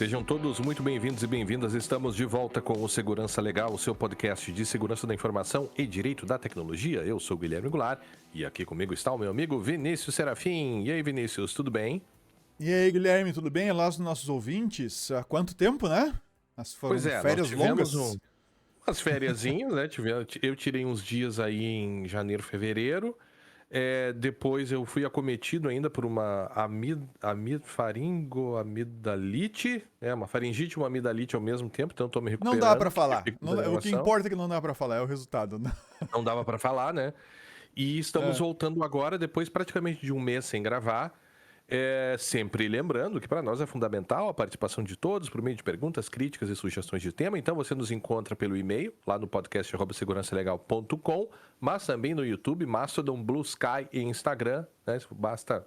Sejam todos muito bem-vindos e bem-vindas. Estamos de volta com o Segurança Legal, o seu podcast de segurança da informação e direito da tecnologia. Eu sou o Guilherme Goulart e aqui comigo está o meu amigo Vinícius Serafim. E aí, Vinícius, tudo bem? E aí, Guilherme, tudo bem? Olá, os nossos ouvintes. Há quanto tempo, né? Foram férias longas. Umas fériasinhas, né? Eu tirei uns dias aí em janeiro, fevereiro. Depois eu fui acometido ainda por uma faringoamidalite, uma faringite e uma amidalite ao mesmo tempo, então estou me recuperando. Não dá pra falar. O que importa é que não dá pra falar, é o resultado. Não dava para falar, né? E estamos voltando agora, depois praticamente de um mês sem gravar. Sempre lembrando que para nós é fundamental a participação de todos por meio de perguntas, críticas e sugestões de tema. Então você nos encontra pelo e-mail, lá no podcast@segurançalegal.com, mas também no YouTube, Mastodon, Blue Sky e Instagram, né? Basta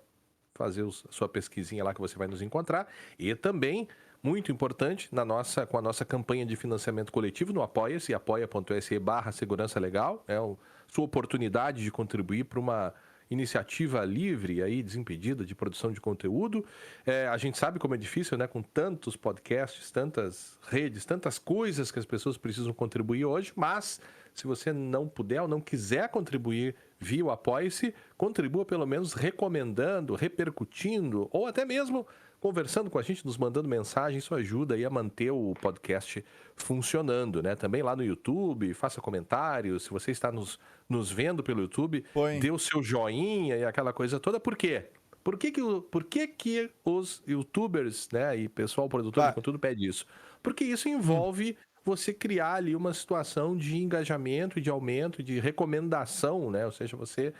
fazer a sua pesquisinha lá que você vai nos encontrar. E também, muito importante, com a nossa campanha de financiamento coletivo no Apoia-se, apoia.se/segurança legal. É a sua oportunidade de contribuir para uma iniciativa livre, aí, desimpedida de produção de conteúdo. A gente sabe como é difícil, né? Com tantos podcasts, tantas redes, tantas coisas que as pessoas precisam contribuir hoje, mas se você não puder ou não quiser contribuir via o Apoia-se, contribua pelo menos recomendando, repercutindo, ou até mesmo conversando com a gente, nos mandando mensagem. Isso ajuda aí a manter o podcast funcionando, né? Também lá no YouTube, faça comentários. Se você está nos vendo pelo YouTube, dê o seu joinha e aquela coisa toda. Por quê? Por que os youtubers, né, e pessoal produtor de conteúdo pede isso? Porque isso envolve você criar ali uma situação de engajamento, de aumento, de recomendação, né? Ou seja, você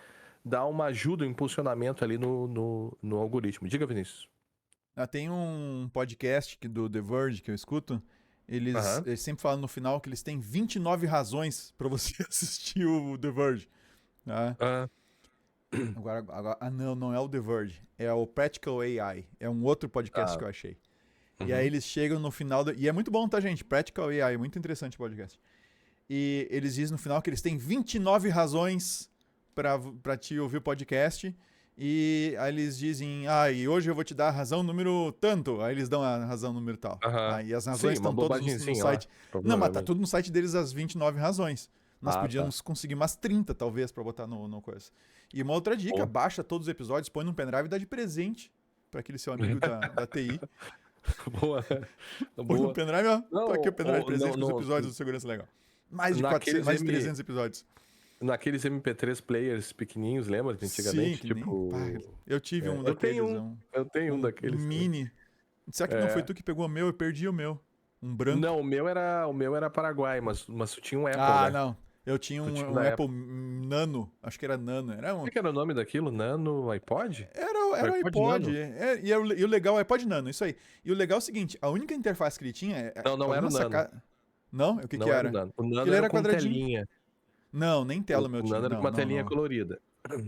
dá uma ajuda, um impulsionamento ali no algoritmo. Diga, Vinícius. Tem um podcast do The Verge que eu escuto. Eles sempre falam no final que eles têm 29 razões pra você assistir o The Verge. Agora, não é o The Verge. É o Practical AI. É um outro podcast que eu achei. E aí eles chegam no final... E é muito bom, tá, gente? Practical AI. É muito interessante o podcast. E eles dizem no final que eles têm 29 razões pra te ouvir o podcast. E aí eles dizem, e hoje eu vou te dar a razão número tanto. Aí eles dão a razão número tal. E as razões estão todas no site. Não, mas tá tudo no site deles, as 29 razões. Nós podíamos conseguir umas 30, talvez, pra botar no coisa. E uma outra dica, baixa todos os episódios, põe num pendrive e dá de presente pra aquele seu amigo da TI. Boa. Põe no pendrive, ó. Tá aqui o pendrive de presente com os episódios do Segurança Legal. Mais de 300 episódios. Naqueles MP3 players pequenininhos, lembra de antigamente? Sim, eu tive um daqueles. Eu tenho um daqueles. Mini. Será que não foi tu que pegou o meu? Eu perdi o meu. Um branco. Não, o meu era Paraguai, mas tu tinha um Apple, né? Não. Eu tinha um Apple Nano. Acho que era Nano. O que era o nome daquilo? Nano iPod? Era o iPod. E o legal é o iPod Nano, isso aí. E o legal é o seguinte, a única interface que ele tinha... Não era o Nano. Não? O que era? O Nano era com telinha. Não, nem tela o meu tinha. O Nano era com uma telinha colorida.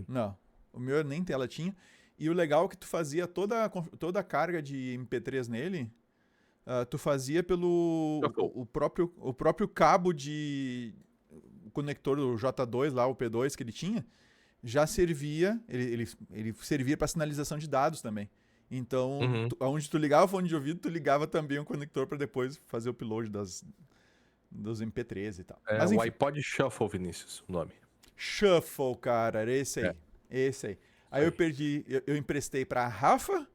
Não, o meu nem tela tinha. E o legal é que tu fazia toda a carga de MP3 nele, tu fazia pelo o próprio cabo de... O conector do J2 lá, o P2 que ele tinha, já servia, ele servia para sinalização de dados também. Então, onde tu ligava o fone de ouvido, tu ligava também um conector para depois fazer o upload dos MP3 e tal. Mas, o iPod Shuffle, Vinícius, o nome. Shuffle, cara, era esse aí. Esse aí. Aí eu perdi, eu emprestei pra Rafa,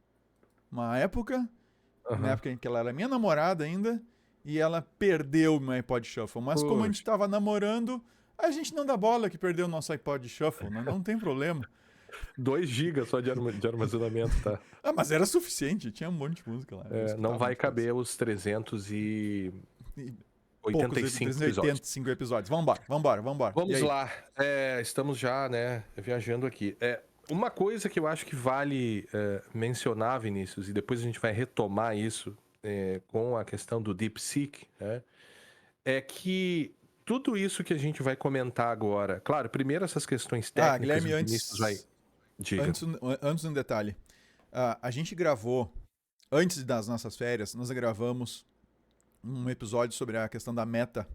uma época, na época em que ela era minha namorada ainda, e ela perdeu o meu iPod Shuffle. Mas como a gente tava namorando, a gente não dá bola que perdeu o nosso iPod Shuffle, né? Não tem problema. 2 GB só de armazenamento, tá? Mas era suficiente, tinha um monte de música lá. Não vai caber os 385 episódios. Vambora. Vamos lá. Estamos já, né, viajando aqui. Uma coisa que eu acho que vale mencionar, Vinícius, e depois a gente vai retomar isso com a questão do DeepSeek, né, é que tudo isso que a gente vai comentar agora... Claro, primeiro essas questões técnicas... Guilherme, antes um detalhe. A gente gravou, antes das nossas férias, nós gravamos um episódio sobre a questão da meta,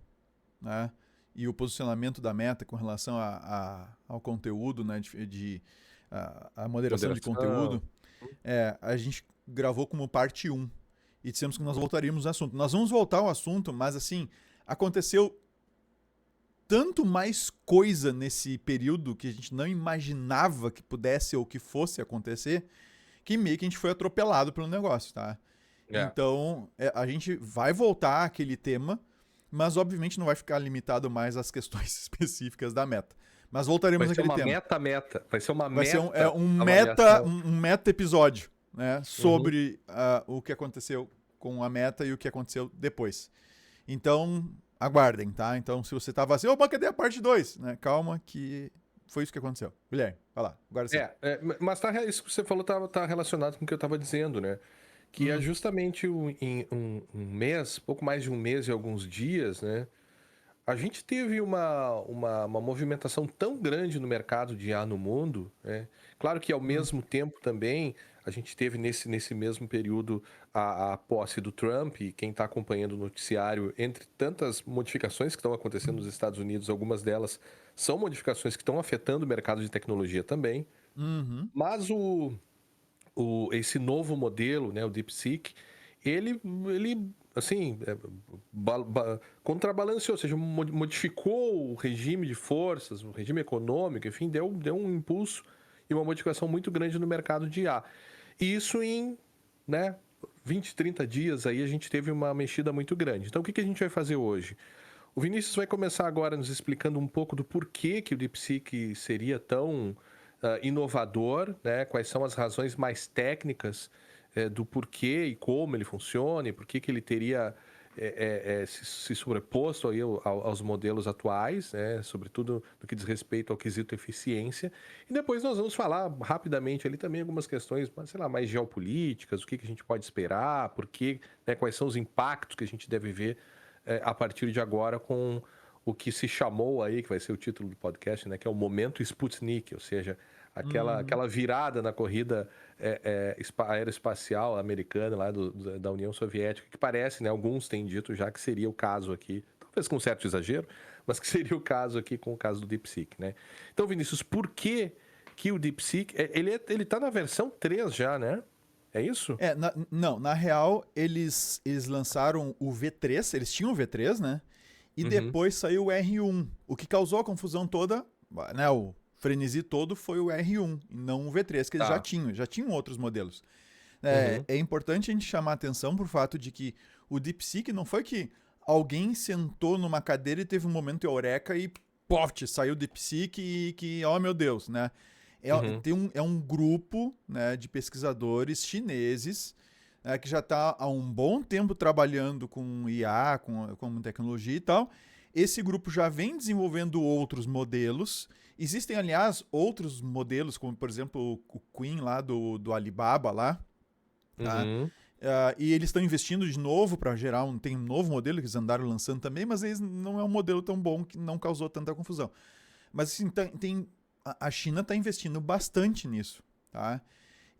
né? E o posicionamento da meta com relação ao conteúdo, né? A moderação de conteúdo. A gente gravou como parte 1. e dissemos que nós voltaríamos ao assunto. Nós vamos voltar ao assunto, mas assim, aconteceu tanto mais coisa nesse período que a gente não imaginava que pudesse ou que fosse acontecer, que meio que a gente foi atropelado pelo negócio, tá? Então, a gente vai voltar àquele tema, mas obviamente não vai ficar limitado mais às questões específicas da meta. Mas voltaremos àquele tema. Vai ser uma vai meta. Ser um meta episódio, né? Sobre o que aconteceu com a meta e o que aconteceu depois. Então, aguardem, tá? Então, se você tava assim, mas cadê a parte 2? Né? Calma que foi isso que aconteceu. Guilherme, vai lá. Agora sim. Mas isso que você falou tá relacionado com o que eu tava dizendo, né? Que é justamente em um mês, pouco mais de um mês e alguns dias, né? A gente teve uma movimentação tão grande no mercado de IA no mundo, né? Claro que ao mesmo tempo também a gente teve nesse mesmo período a posse do Trump, e quem está acompanhando o noticiário, entre tantas modificações que estão acontecendo nos Estados Unidos, algumas delas são modificações que estão afetando o mercado de tecnologia também. Mas esse novo modelo, né, o DeepSeek, ele assim, contrabalanceou, ou seja, modificou o regime de forças, o regime econômico, enfim, deu um impulso e uma modificação muito grande no mercado de IA. E isso em, né, 20, 30 dias aí a gente teve uma mexida muito grande. Então, o que a gente vai fazer hoje? O Vinícius vai começar agora nos explicando um pouco do porquê que o DeepSeek seria tão inovador, né? Quais são as razões mais técnicas do porquê e como ele funciona, e por que ele teria se sobreposto aí aos modelos atuais, né? Sobretudo no que diz respeito ao quesito eficiência. E depois nós vamos falar rapidamente ali também algumas questões, sei lá, mais geopolíticas, o que a gente pode esperar, por quê, né? Quais são os impactos que a gente deve ver a partir de agora com o que se chamou aí, que vai ser o título do podcast, né? Que é o momento Sputnik, ou seja, aquela virada na corrida aeroespacial americana lá da União Soviética, que parece, né? Alguns têm dito já que seria o caso aqui, talvez com certo exagero, mas que seria o caso aqui com o caso do DeepSeek, né? Então, Vinícius, por que o DeepSeek, ele tá na versão 3 já, né? É isso? Na real, eles lançaram o V3, eles tinham o V3, né? E depois saiu o R1. O que causou a confusão toda, né? O frenesi todo foi o R1, e não o V3, que eles já tinham outros modelos. É importante a gente chamar a atenção pro fato de que o DeepSeek não foi que alguém sentou numa cadeira e teve um momento eureka e pof, saiu o DeepSeek e que, oh meu Deus, né? É um grupo, né, de pesquisadores chineses que já está há um bom tempo trabalhando com IA, com tecnologia e tal. Esse grupo já vem desenvolvendo outros modelos. Existem, aliás, outros modelos, como, por exemplo, o Queen lá do Alibaba lá. Tá? E eles estão investindo de novo para gerar tem um novo modelo que eles andaram lançando também, mas eles não é um modelo tão bom que não causou tanta confusão. Mas assim, a China está investindo bastante nisso, tá?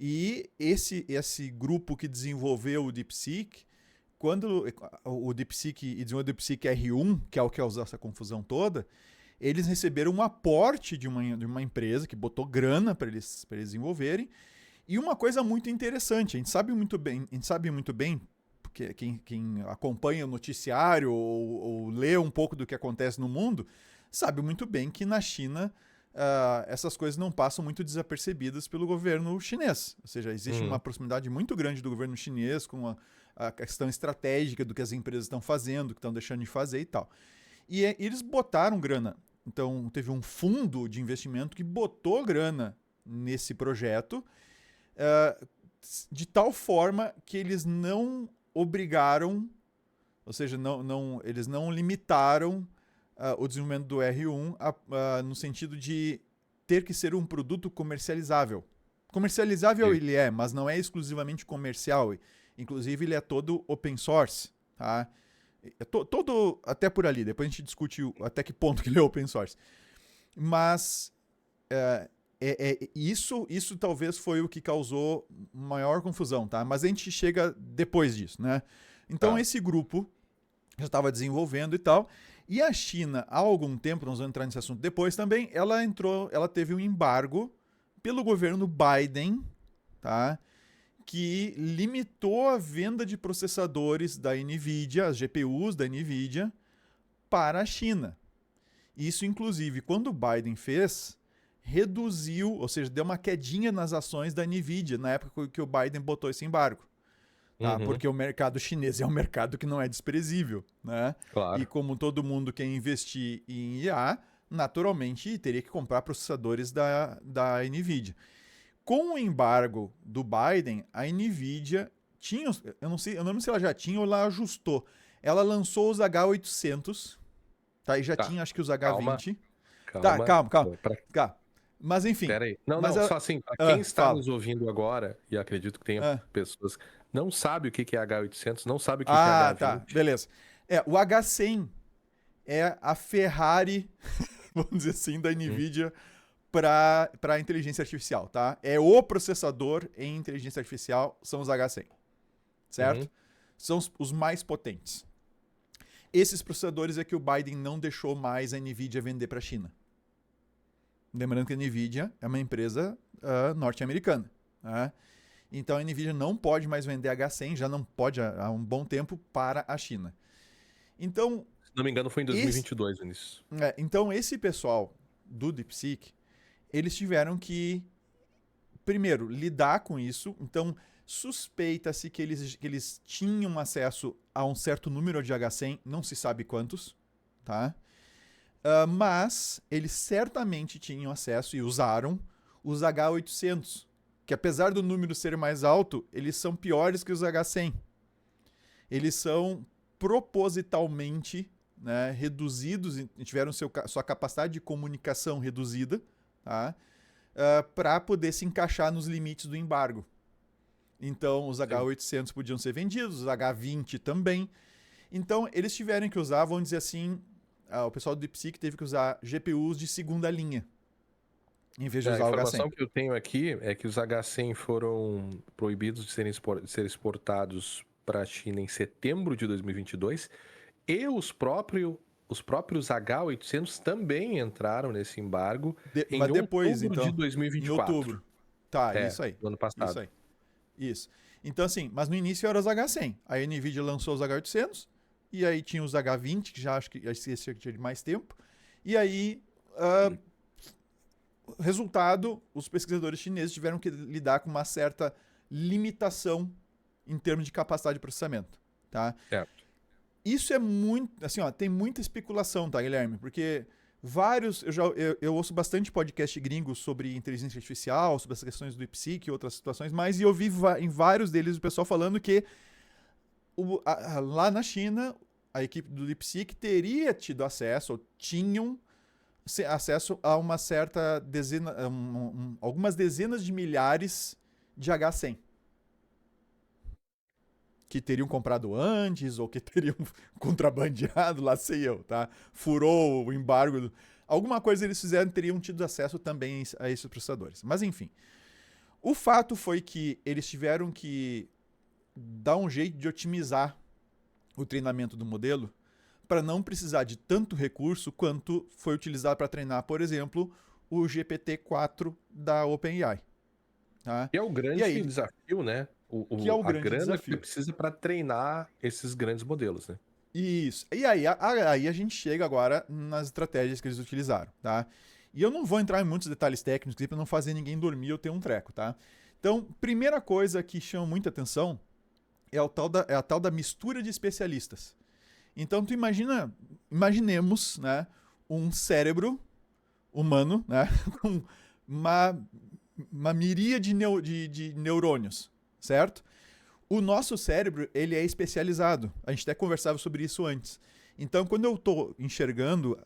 E esse grupo que desenvolveu o DeepSeek, quando o DeepSeek desenvolveu o DeepSeek R1, que é o que causou essa confusão toda, eles receberam um aporte de uma empresa que botou grana para eles desenvolverem. E uma coisa muito interessante, a gente sabe muito bem, porque quem acompanha o noticiário ou lê um pouco do que acontece no mundo, sabe muito bem que na China essas coisas não passam muito desapercebidas pelo governo chinês. Ou seja, existe uma proximidade muito grande do governo chinês com a questão estratégica do que as empresas estão fazendo, que estão deixando de fazer e tal. E eles botaram grana. Então, teve um fundo de investimento que botou grana nesse projeto de tal forma que eles não obrigaram, ou seja, eles não limitaram o desenvolvimento do R1 no sentido de ter que ser um produto comercializável. Comercializável ele é, mas não é exclusivamente comercial. Inclusive, ele é todo open source. Tá? Todo até por ali. Depois a gente discute até que ponto que ele é open source. Mas isso talvez foi o que causou maior confusão. Tá? Mas a gente chega depois disso. Né? Então, esse grupo já estava desenvolvendo e tal. E a China, há algum tempo, nós vamos entrar nesse assunto depois também, ela teve um embargo pelo governo Biden, tá? que limitou a venda de processadores da NVIDIA, as GPUs da NVIDIA, para a China. Isso, inclusive, quando o Biden fez, reduziu, ou seja, deu uma quedinha nas ações da NVIDIA na época que o Biden botou esse embargo. Tá? Porque o mercado chinês é um mercado que não é desprezível, né? Claro. E como todo mundo quer investir em IA, naturalmente teria que comprar processadores da NVIDIA. Com o embargo do Biden, a NVIDIA tinha, eu não lembro se ela já tinha ou ela ajustou. Ela lançou os H800, tá? E já tinha, acho que os H20. Calma. Mas enfim. Peraí. Não, só assim, para quem está nos ouvindo agora, e acredito que tenha pessoas que não sabem o que é H800, não sabem o que é H20. Tá, beleza. O H100 é a Ferrari, vamos dizer assim, da NVIDIA para inteligência artificial, tá? É o processador em inteligência artificial, são os H100, certo? São os mais potentes. Esses processadores é que o Biden não deixou mais a NVIDIA vender para a China. Lembrando que a NVIDIA é uma empresa norte-americana, né? Então a NVIDIA não pode mais vender H100, já não pode há um bom tempo para a China. Então, se não me engano, foi em 2022 nisso. Então esse pessoal do DeepSeek, eles tiveram que, primeiro, lidar com isso. Então, suspeita-se que eles tinham acesso a um certo número de H100, não se sabe quantos, tá? Mas eles certamente tinham acesso e usaram os H800, que apesar do número ser mais alto, eles são piores que os H100. Eles são propositalmente, né, reduzidos, tiveram sua capacidade de comunicação reduzida, tá? Para poder se encaixar nos limites do embargo. Então, os H800 podiam ser vendidos, os H20 também. Então, eles tiveram que usar, vamos dizer assim, o pessoal do DeepSeek teve que usar GPUs de segunda linha, em vez de usar o H100. A informação que eu tenho aqui é que os H100 foram proibidos de serem exportados para a China em setembro de 2022 e os próprios H800 também entraram nesse embargo em outubro de 2024. Em outubro. Tá, isso aí. Do ano passado. Isso aí. Isso. Então, assim, mas no início eram os H100. A NVIDIA lançou os H800, e aí tinha os H20, que já acho que tinha de mais tempo. E aí, resultado, os pesquisadores chineses tiveram que lidar com uma certa limitação em termos de capacidade de processamento, tá? Certo. Isso é muito, assim, tem muita especulação, tá, Guilherme? Porque eu ouço bastante podcast gringos sobre inteligência artificial, sobre as questões do DeepSeek e outras situações mais, e eu vi em vários deles o pessoal falando que lá na China, a equipe do DeepSeek teria tido acesso, ou tinham acesso a uma certa algumas dezenas de milhares de H100. Que teriam comprado antes, ou que teriam contrabandeado, lá sei eu, tá? Furou o embargo. Alguma coisa eles fizeram, teriam tido acesso também a esses processadores. Mas enfim, o fato foi que eles tiveram que dar um jeito de otimizar o treinamento do modelo para não precisar de tanto recurso quanto foi utilizado para treinar, por exemplo, o GPT-4 da OpenAI. Tá? Que é o grande desafio, né? A grana que precisa para treinar esses grandes modelos, né? Isso. E aí a gente chega agora nas estratégias que eles utilizaram, tá? E eu não vou entrar em muitos detalhes técnicos para não fazer ninguém dormir ou ter um treco, tá? Então, primeira coisa que chama muita atenção é a tal da mistura de especialistas. Então, imaginemos, né, um cérebro humano, né, com uma miríade de neurônios, certo? O nosso cérebro, ele é especializado. A gente até conversava sobre isso antes. Então, quando eu estou enxergando,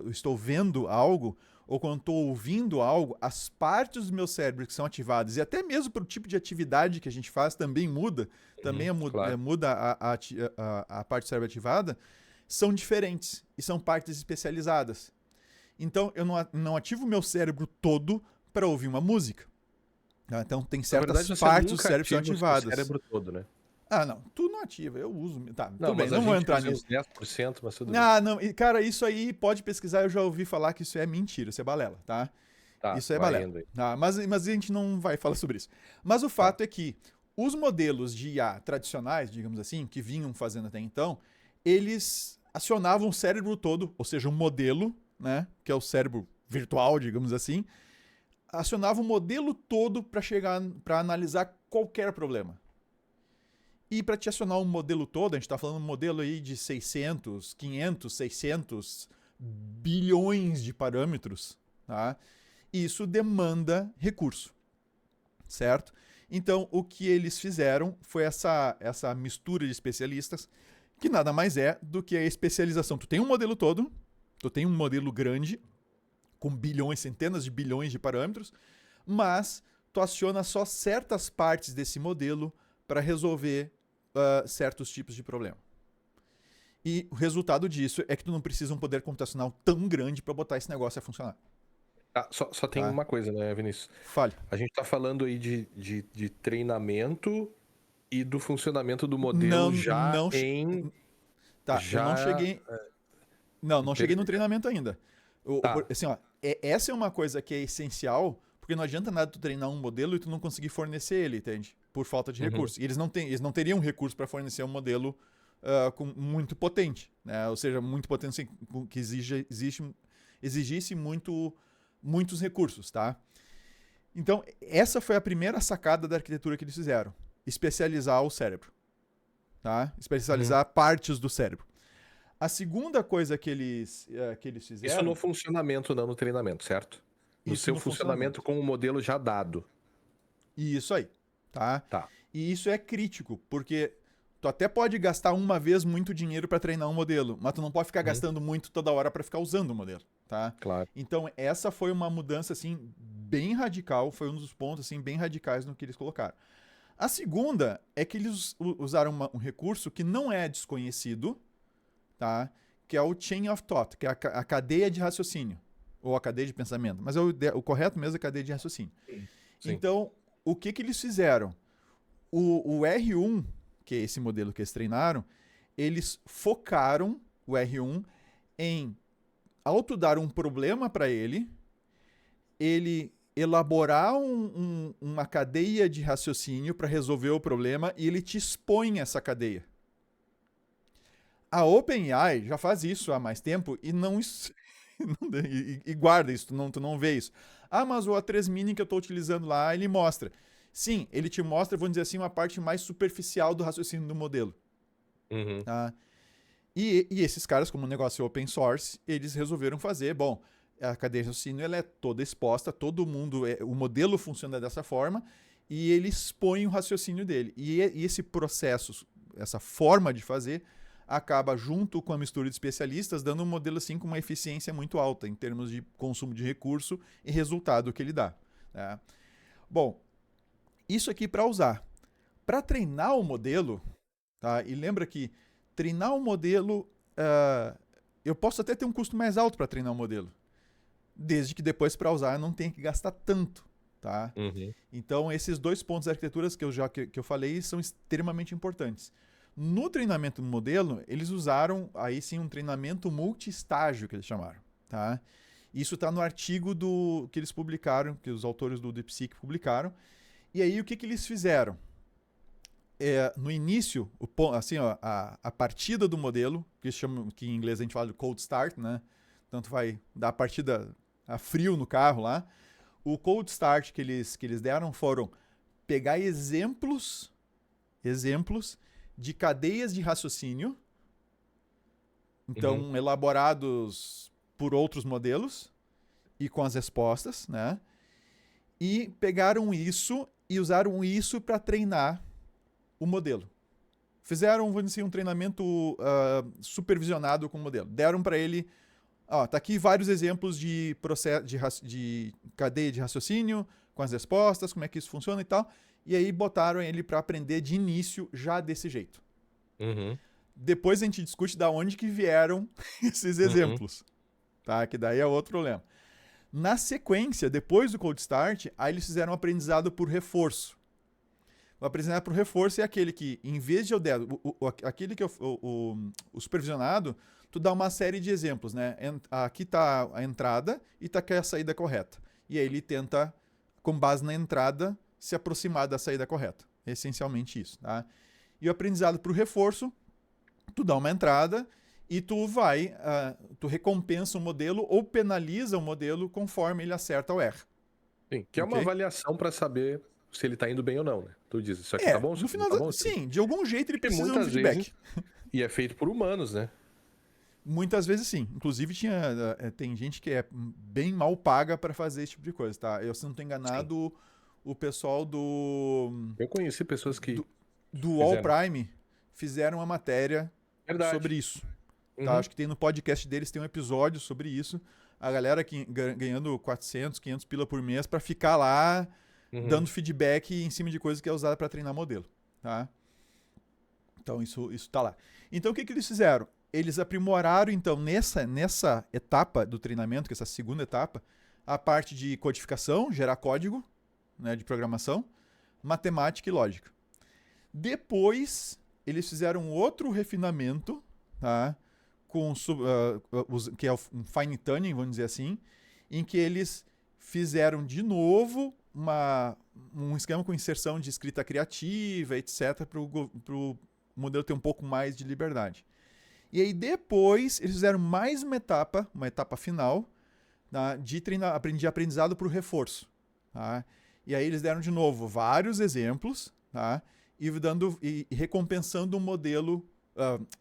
estou vendo algo, ou quando estou ouvindo algo, as partes do meu cérebro que são ativadas, e até mesmo para o tipo de atividade que a gente faz, também muda. Também muda a parte do cérebro ativada, são diferentes e são partes especializadas. Então, eu não ativo o meu cérebro todo para ouvir uma música. Então, tem certas partes do cérebro que são ativadas. O cérebro todo, né? Não, tu não ativa, eu uso. Tá, não, tudo bem, não vou entrar nisso. 10%, mas tudo bem. Não, cara, isso aí pode pesquisar, eu já ouvi falar que isso é mentira, isso é balela, tá? Isso é balela. Tá, mas a gente não vai falar sobre isso. Mas o fato é que Os modelos de IA tradicionais, digamos assim, que vinham fazendo até então, eles acionavam o cérebro todo, ou seja, um modelo, né, que é o cérebro virtual, digamos assim, acionava o modelo todo para analisar qualquer problema. E para te acionar um modelo todo, a gente está falando um modelo aí de 600, 500, 600 bilhões de parâmetros, tá? Isso demanda recurso, certo? Então, o que eles fizeram foi essa mistura de especialistas, que nada mais é do que a especialização. Tu tem um modelo todo, tu tem um modelo grande, com bilhões, centenas de bilhões de parâmetros, mas tu aciona só certas partes desse modelo para resolver certos tipos de problema. E o resultado disso é que tu não precisa um poder computacional tão grande para botar esse negócio a funcionar. Só tem uma coisa, né, Vinícius? Fale. A gente tá falando aí de treinamento e do funcionamento do modelo já em... Tá, já... eu não cheguei... Não cheguei no treinamento ainda. Tá. Assim, ó, essa é uma coisa que é essencial, porque não adianta nada tu treinar um modelo e tu não conseguir fornecer ele, entende? Por falta de recursos. E eles não teriam recurso para fornecer um modelo muito potente, né? Ou seja, muito potente assim, que exigisse muitos recursos, tá? Então, essa foi a primeira sacada da arquitetura que eles fizeram. Especializar o cérebro, tá? Especializar partes do cérebro. A segunda coisa que eles fizeram... Isso no funcionamento, não no treinamento, certo? No seu funcionamento com o modelo já dado. Isso aí, tá? Tá. E isso é crítico, porque tu até pode gastar uma vez muito dinheiro para treinar um modelo, mas tu não pode ficar gastando muito toda hora para ficar usando o modelo, tá? Claro. Então, essa foi uma mudança, assim, bem radical, foi um dos pontos, assim, bem radicais no que eles colocaram. A segunda é que eles usaram um recurso que não é desconhecido, tá? Que é o chain of thought, que é a cadeia de raciocínio, ou a cadeia de pensamento, mas o correto mesmo é a cadeia de raciocínio. Sim. Então, o que eles fizeram? O R1, que é esse modelo que eles treinaram, eles focaram o R1 em autodar um problema para ele elaborar uma cadeia de raciocínio para resolver o problema e ele te expõe essa cadeia. A OpenAI já faz isso há mais tempo e e guarda isso, tu não vê isso. Ah, mas o A3 Mini que eu estou utilizando lá, ele mostra. Sim, ele te mostra, vamos dizer assim, uma parte mais superficial do raciocínio do modelo. Tá? E esses caras, como o negócio é open source, eles resolveram fazer, bom, a cadeia de raciocínio ela é toda exposta, todo mundo, o modelo funciona dessa forma, e ele expõe o raciocínio dele. E esse processo, essa forma de fazer, acaba, junto com a mistura de especialistas, dando um modelo assim com uma eficiência muito alta em termos de consumo de recurso e resultado que ele dá. Né? Bom, isso aqui para usar. Para treinar o modelo, tá? E lembra que treinar o modelo, eu posso até ter um custo mais alto para treinar o modelo, desde que depois para usar eu não tenha que gastar tanto. Tá? Então, esses dois pontos da arquitetura que eu falei são extremamente importantes. No treinamento do modelo, eles usaram aí sim um treinamento multi-estágio, que eles chamaram. Tá? Isso está no artigo que eles publicaram, que os autores do DeepSeek publicaram. E aí o que eles fizeram? No início, assim, ó, a partida do modelo, que em inglês a gente fala de cold start, né? Tanto vai dar a partida a frio no carro lá. O cold start que eles deram foram pegar exemplos de cadeias de raciocínio, então elaborados por outros modelos e com as respostas, né? E pegaram isso e usaram isso para treinar o modelo. Fizeram, vamos dizer, um treinamento supervisionado com o modelo. Deram para ele, tá aqui vários exemplos de processo de cadeia de raciocínio com as respostas, como é que isso funciona e tal. E aí botaram ele para aprender de início já desse jeito. Depois a gente discute da onde que vieram esses exemplos, tá? Que daí é outro problema. Na sequência, depois do cold start, aí eles fizeram um aprendizado por reforço. O aprendizado por reforço é aquele que, em vez de eu der, aquele que o supervisionado, tu dá uma série de exemplos, né? Aqui está a entrada e está aqui a saída correta. E aí ele tenta, com base na entrada, se aproximar da saída correta. É essencialmente isso, tá? E o aprendizado para o reforço, tu dá uma entrada e tu recompensa o modelo ou penaliza o modelo conforme ele acerta ou erra. Sim, que é uma Ok? avaliação para saber se ele tá indo bem ou não, né? Tu diz, isso aqui tá bom, isso No aqui não final, tá bom? sim, de algum jeito ele E precisa de um muitas vezes, feedback. e é feito por humanos, né? Muitas vezes sim. Inclusive tem gente que é bem mal paga para fazer esse tipo de coisa, tá? Eu, se não tô Sim. enganado, o pessoal Eu conheci pessoas que do, do All fizeram. Prime fizeram uma matéria Verdade. sobre isso. Tá? Uhum, Acho que tem no podcast deles, tem um episódio sobre isso. A galera ganhando 400, 500 pila por mês para ficar lá uhum. dando feedback em cima de coisa que é usada para treinar modelo. Tá? Então isso tá lá. Então o que eles fizeram? Eles aprimoraram, então, nessa etapa do treinamento, que é essa segunda etapa, a parte de codificação, gerar código, né, de programação, matemática e lógica. Depois, eles fizeram outro refinamento, tá? Que é um fine tuning, vamos dizer assim, em que eles fizeram de novo um esquema com inserção de escrita criativa, etc., para o modelo ter um pouco mais de liberdade. E aí depois eles fizeram mais uma etapa final, tá, de aprendizado para o reforço. Tá? E aí eles deram de novo vários exemplos, tá? E recompensando um modelo,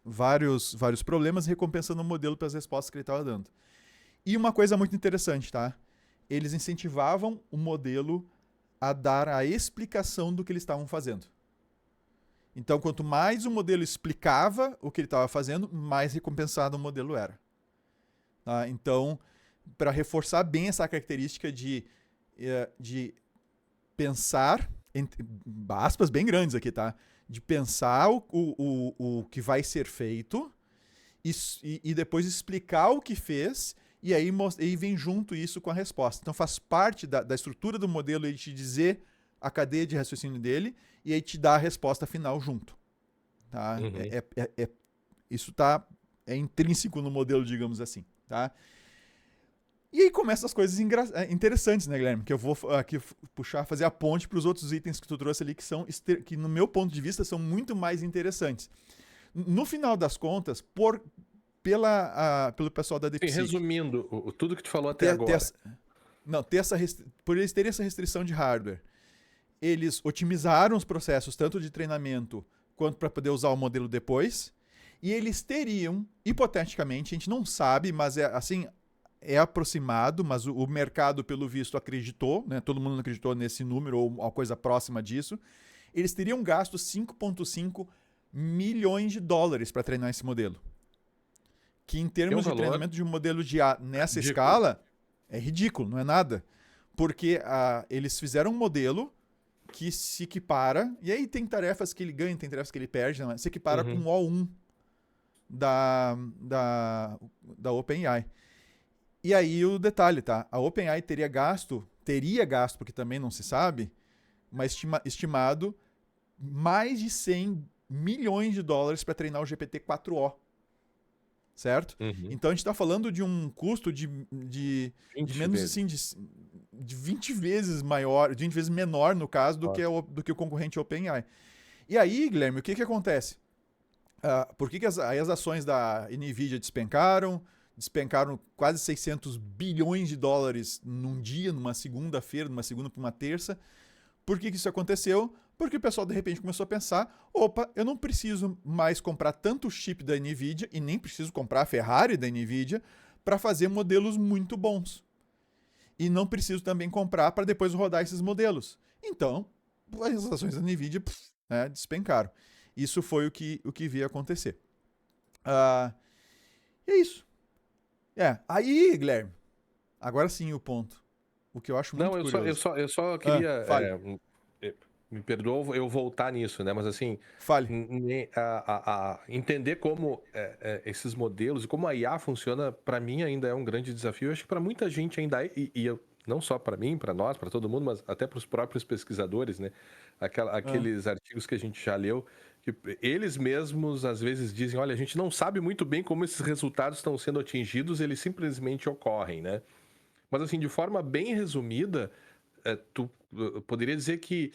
vários problemas, recompensando um modelo pelas respostas que ele estava dando. E uma coisa muito interessante, tá? Eles incentivavam o modelo a dar a explicação do que eles estavam fazendo. Então, quanto mais o modelo explicava o que ele estava fazendo, mais recompensado o modelo era. Tá? Então, para reforçar bem essa característica de pensar, entre aspas bem grandes aqui, tá? De pensar o que vai ser feito e depois explicar o que fez e aí vem junto isso com a resposta. Então, faz parte da estrutura do modelo ele te dizer a cadeia de raciocínio dele e aí te dá a resposta final junto. Tá? Uhum. Isso é intrínseco no modelo, digamos assim. Tá? E aí começam as coisas interessantes, né, Guilherme? Que eu vou aqui fazer a ponte para os outros itens que tu trouxe ali, que no meu ponto de vista são muito mais interessantes. No final das contas, pelo pessoal da Sim, DeepSeek, resumindo tudo que tu falou até ter, ter agora. essa, não, ter essa por eles terem essa restrição de hardware, eles otimizaram os processos tanto de treinamento quanto para poder usar o modelo depois. E eles teriam, hipoteticamente, a gente não sabe, mas é aproximado, mas o mercado, pelo visto, acreditou, né? Todo mundo acreditou nesse número ou uma coisa próxima disso. Eles teriam gasto 5,5 milhões de dólares para treinar esse modelo. Que em termos de treinamento de um modelo de IA nessa escala, é ridículo, não é nada. Porque eles fizeram um modelo que se equipara, e aí tem tarefas que ele ganha, tem tarefas que ele perde, se equipara com o O1 da OpenAI. E aí o detalhe, tá? A OpenAI teria gasto, porque também não se sabe, mas estimado mais de 100 milhões de dólares para treinar o GPT-4o. Certo? Uhum. Então a gente está falando de um custo de menos vezes. assim, de 20 vezes maior, de 20 vezes menor no caso do que o concorrente OpenAI. E aí, Guilherme, o que acontece? Por que as ações da NVIDIA despencaram? Despencaram quase 600 bilhões de dólares num dia, numa segunda-feira, numa segunda para uma terça. Por que isso aconteceu? Porque o pessoal de repente começou a pensar, opa, eu não preciso mais comprar tanto chip da NVIDIA e nem preciso comprar a Ferrari da NVIDIA para fazer modelos muito bons. E não preciso também comprar para depois rodar esses modelos. Então, as ações da NVIDIA despencaram. Isso foi o que via acontecer. E é isso. Aí, Guilherme, agora sim o ponto. O que eu acho muito curioso. Eu só queria... Fale. Me perdoa eu voltar nisso, né? Mas assim, Fale. entender como esses modelos e como a IA funciona, para mim ainda é um grande desafio. Eu acho que para muita gente ainda é, não só para mim, para nós, para todo mundo, mas até para os próprios pesquisadores, né? Aqueles artigos que a gente já leu, que eles mesmos às vezes dizem, olha, a gente não sabe muito bem como esses resultados estão sendo atingidos, eles simplesmente ocorrem, né? Mas assim, de forma bem resumida, tu poderia dizer que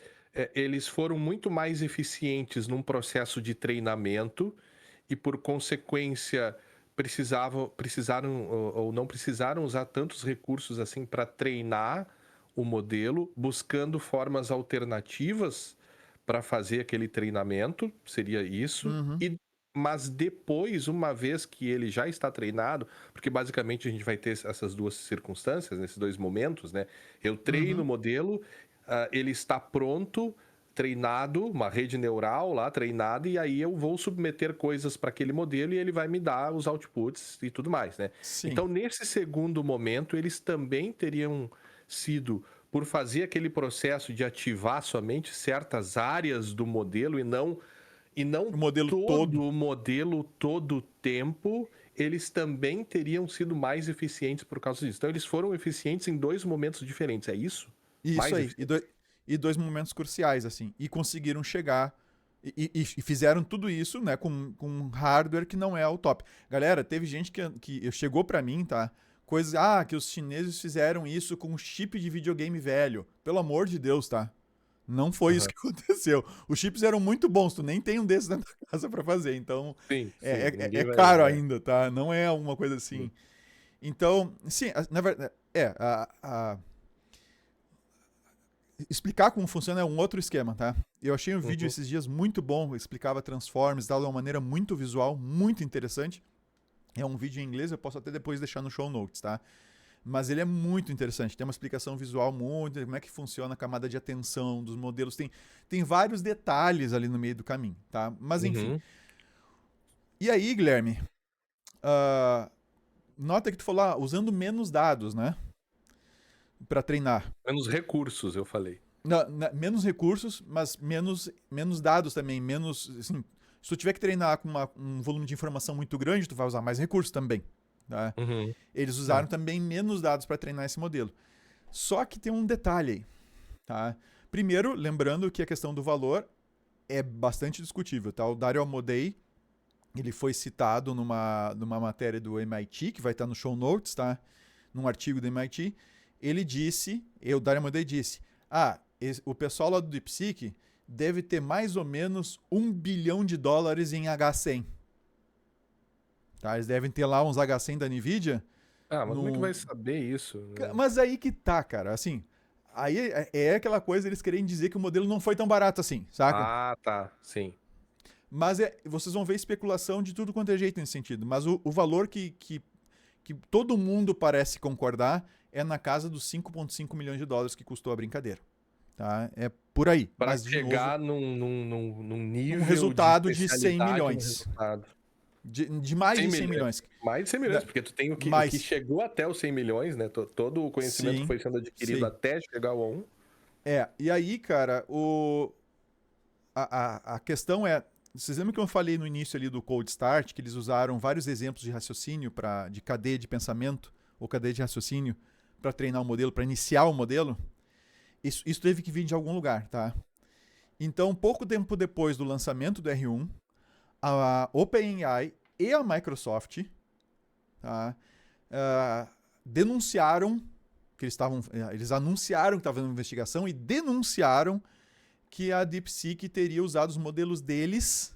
eles foram muito mais eficientes num processo de treinamento e, por consequência, precisaram ou não precisaram usar tantos recursos assim para treinar o modelo, buscando formas alternativas para fazer aquele treinamento, seria isso. Uhum, Mas depois, uma vez que ele já está treinado, porque basicamente a gente vai ter essas duas circunstâncias, nesses dois momentos, né? Eu treino uhum. o modelo, ele está pronto, treinado, uma rede neural lá treinada, e aí eu vou submeter coisas para aquele modelo e ele vai me dar os outputs e tudo mais, né? Sim. Então, nesse segundo momento, eles também teriam sido, por fazer aquele processo de ativar somente certas áreas do modelo e não O modelo todo todo. o modelo, todo o tempo, eles também teriam sido mais eficientes por causa disso. Então, eles foram eficientes em dois momentos diferentes, é isso? Isso Mais aí. eficientes. E dois momentos cruciais, assim. E conseguiram chegar. E fizeram tudo isso, né, com hardware que não é o top. Galera, teve gente que chegou pra mim, tá? Coisas. Ah, que os chineses fizeram isso com chip de videogame velho. Pelo amor de Deus, tá? Não foi isso Aham. que aconteceu. Os chips eram muito bons, tu nem tem um desses na tua casa pra fazer. Então, Sim, sim, é ninguém vai. caro ainda, tá? Não é alguma coisa Sim. assim. Então, sim, na verdade, explicar como funciona é um outro esquema, tá? Eu achei um vídeo Uhum. esses dias muito bom, explicava Transformers e tal, de uma maneira muito visual, muito interessante. É um vídeo em inglês, eu posso até depois deixar no show notes, tá? Mas ele é muito interessante, tem uma explicação visual muito, como é que funciona a camada de atenção dos modelos, tem vários detalhes ali no meio do caminho, tá? Mas enfim. Uhum. E aí, Guilherme, ah, nota que tu falou, usando menos dados, né? Para treinar. Menos recursos, eu falei. Menos recursos, mas menos dados também, menos. Assim, se tu tiver que treinar com um volume de informação muito grande, tu vai usar mais recursos também. Tá? Uhum. Eles É. usaram também menos dados para treinar esse modelo. Só que tem um detalhe aí. Tá? Primeiro, lembrando que a questão do valor é bastante discutível. Tá? O Dario Amodei, ele foi citado numa matéria do MIT, que vai estar no show notes, tá? Num artigo do MIT. Ele disse, o Dario Amodei disse, o pessoal lá do DeepSeek deve ter mais ou menos $1 bilhão em H100. Tá? Eles devem ter lá uns H100 da NVIDIA. Mas como é que vai No... saber isso, né? Mas aí que tá, cara. Assim, aí é aquela coisa, eles querem dizer que o modelo não foi tão barato assim, saca? Ah, tá. Sim. Mas vocês vão ver especulação de tudo quanto é jeito nesse sentido. Mas o valor que todo mundo parece concordar é na casa dos $5,5 milhões que custou a brincadeira. Tá? É por aí. Para Mas, de novo, chegar num num nível de resultado de 100 especialidade no milhões. resultado. De mais 100 de 100 milhões. milhões. Mais de 100 milhões, porque tu tem o que Mas, chegou até os 100 milhões, né? Todo o conhecimento que sim, foi sendo adquirido sim. até chegar ao 1. E aí, cara, a questão é. Vocês lembram que eu falei no início ali do Cold Start, que eles usaram vários exemplos de raciocínio, de cadeia de pensamento, ou cadeia de raciocínio, para treinar o modelo, para iniciar o modelo? Isso teve que vir de algum lugar, tá? Então, pouco tempo depois do lançamento do R1, a OpenAI e a Microsoft, tá, denunciaram que eles anunciaram que estavam fazendo uma investigação e denunciaram que a DeepSeek teria usado os modelos deles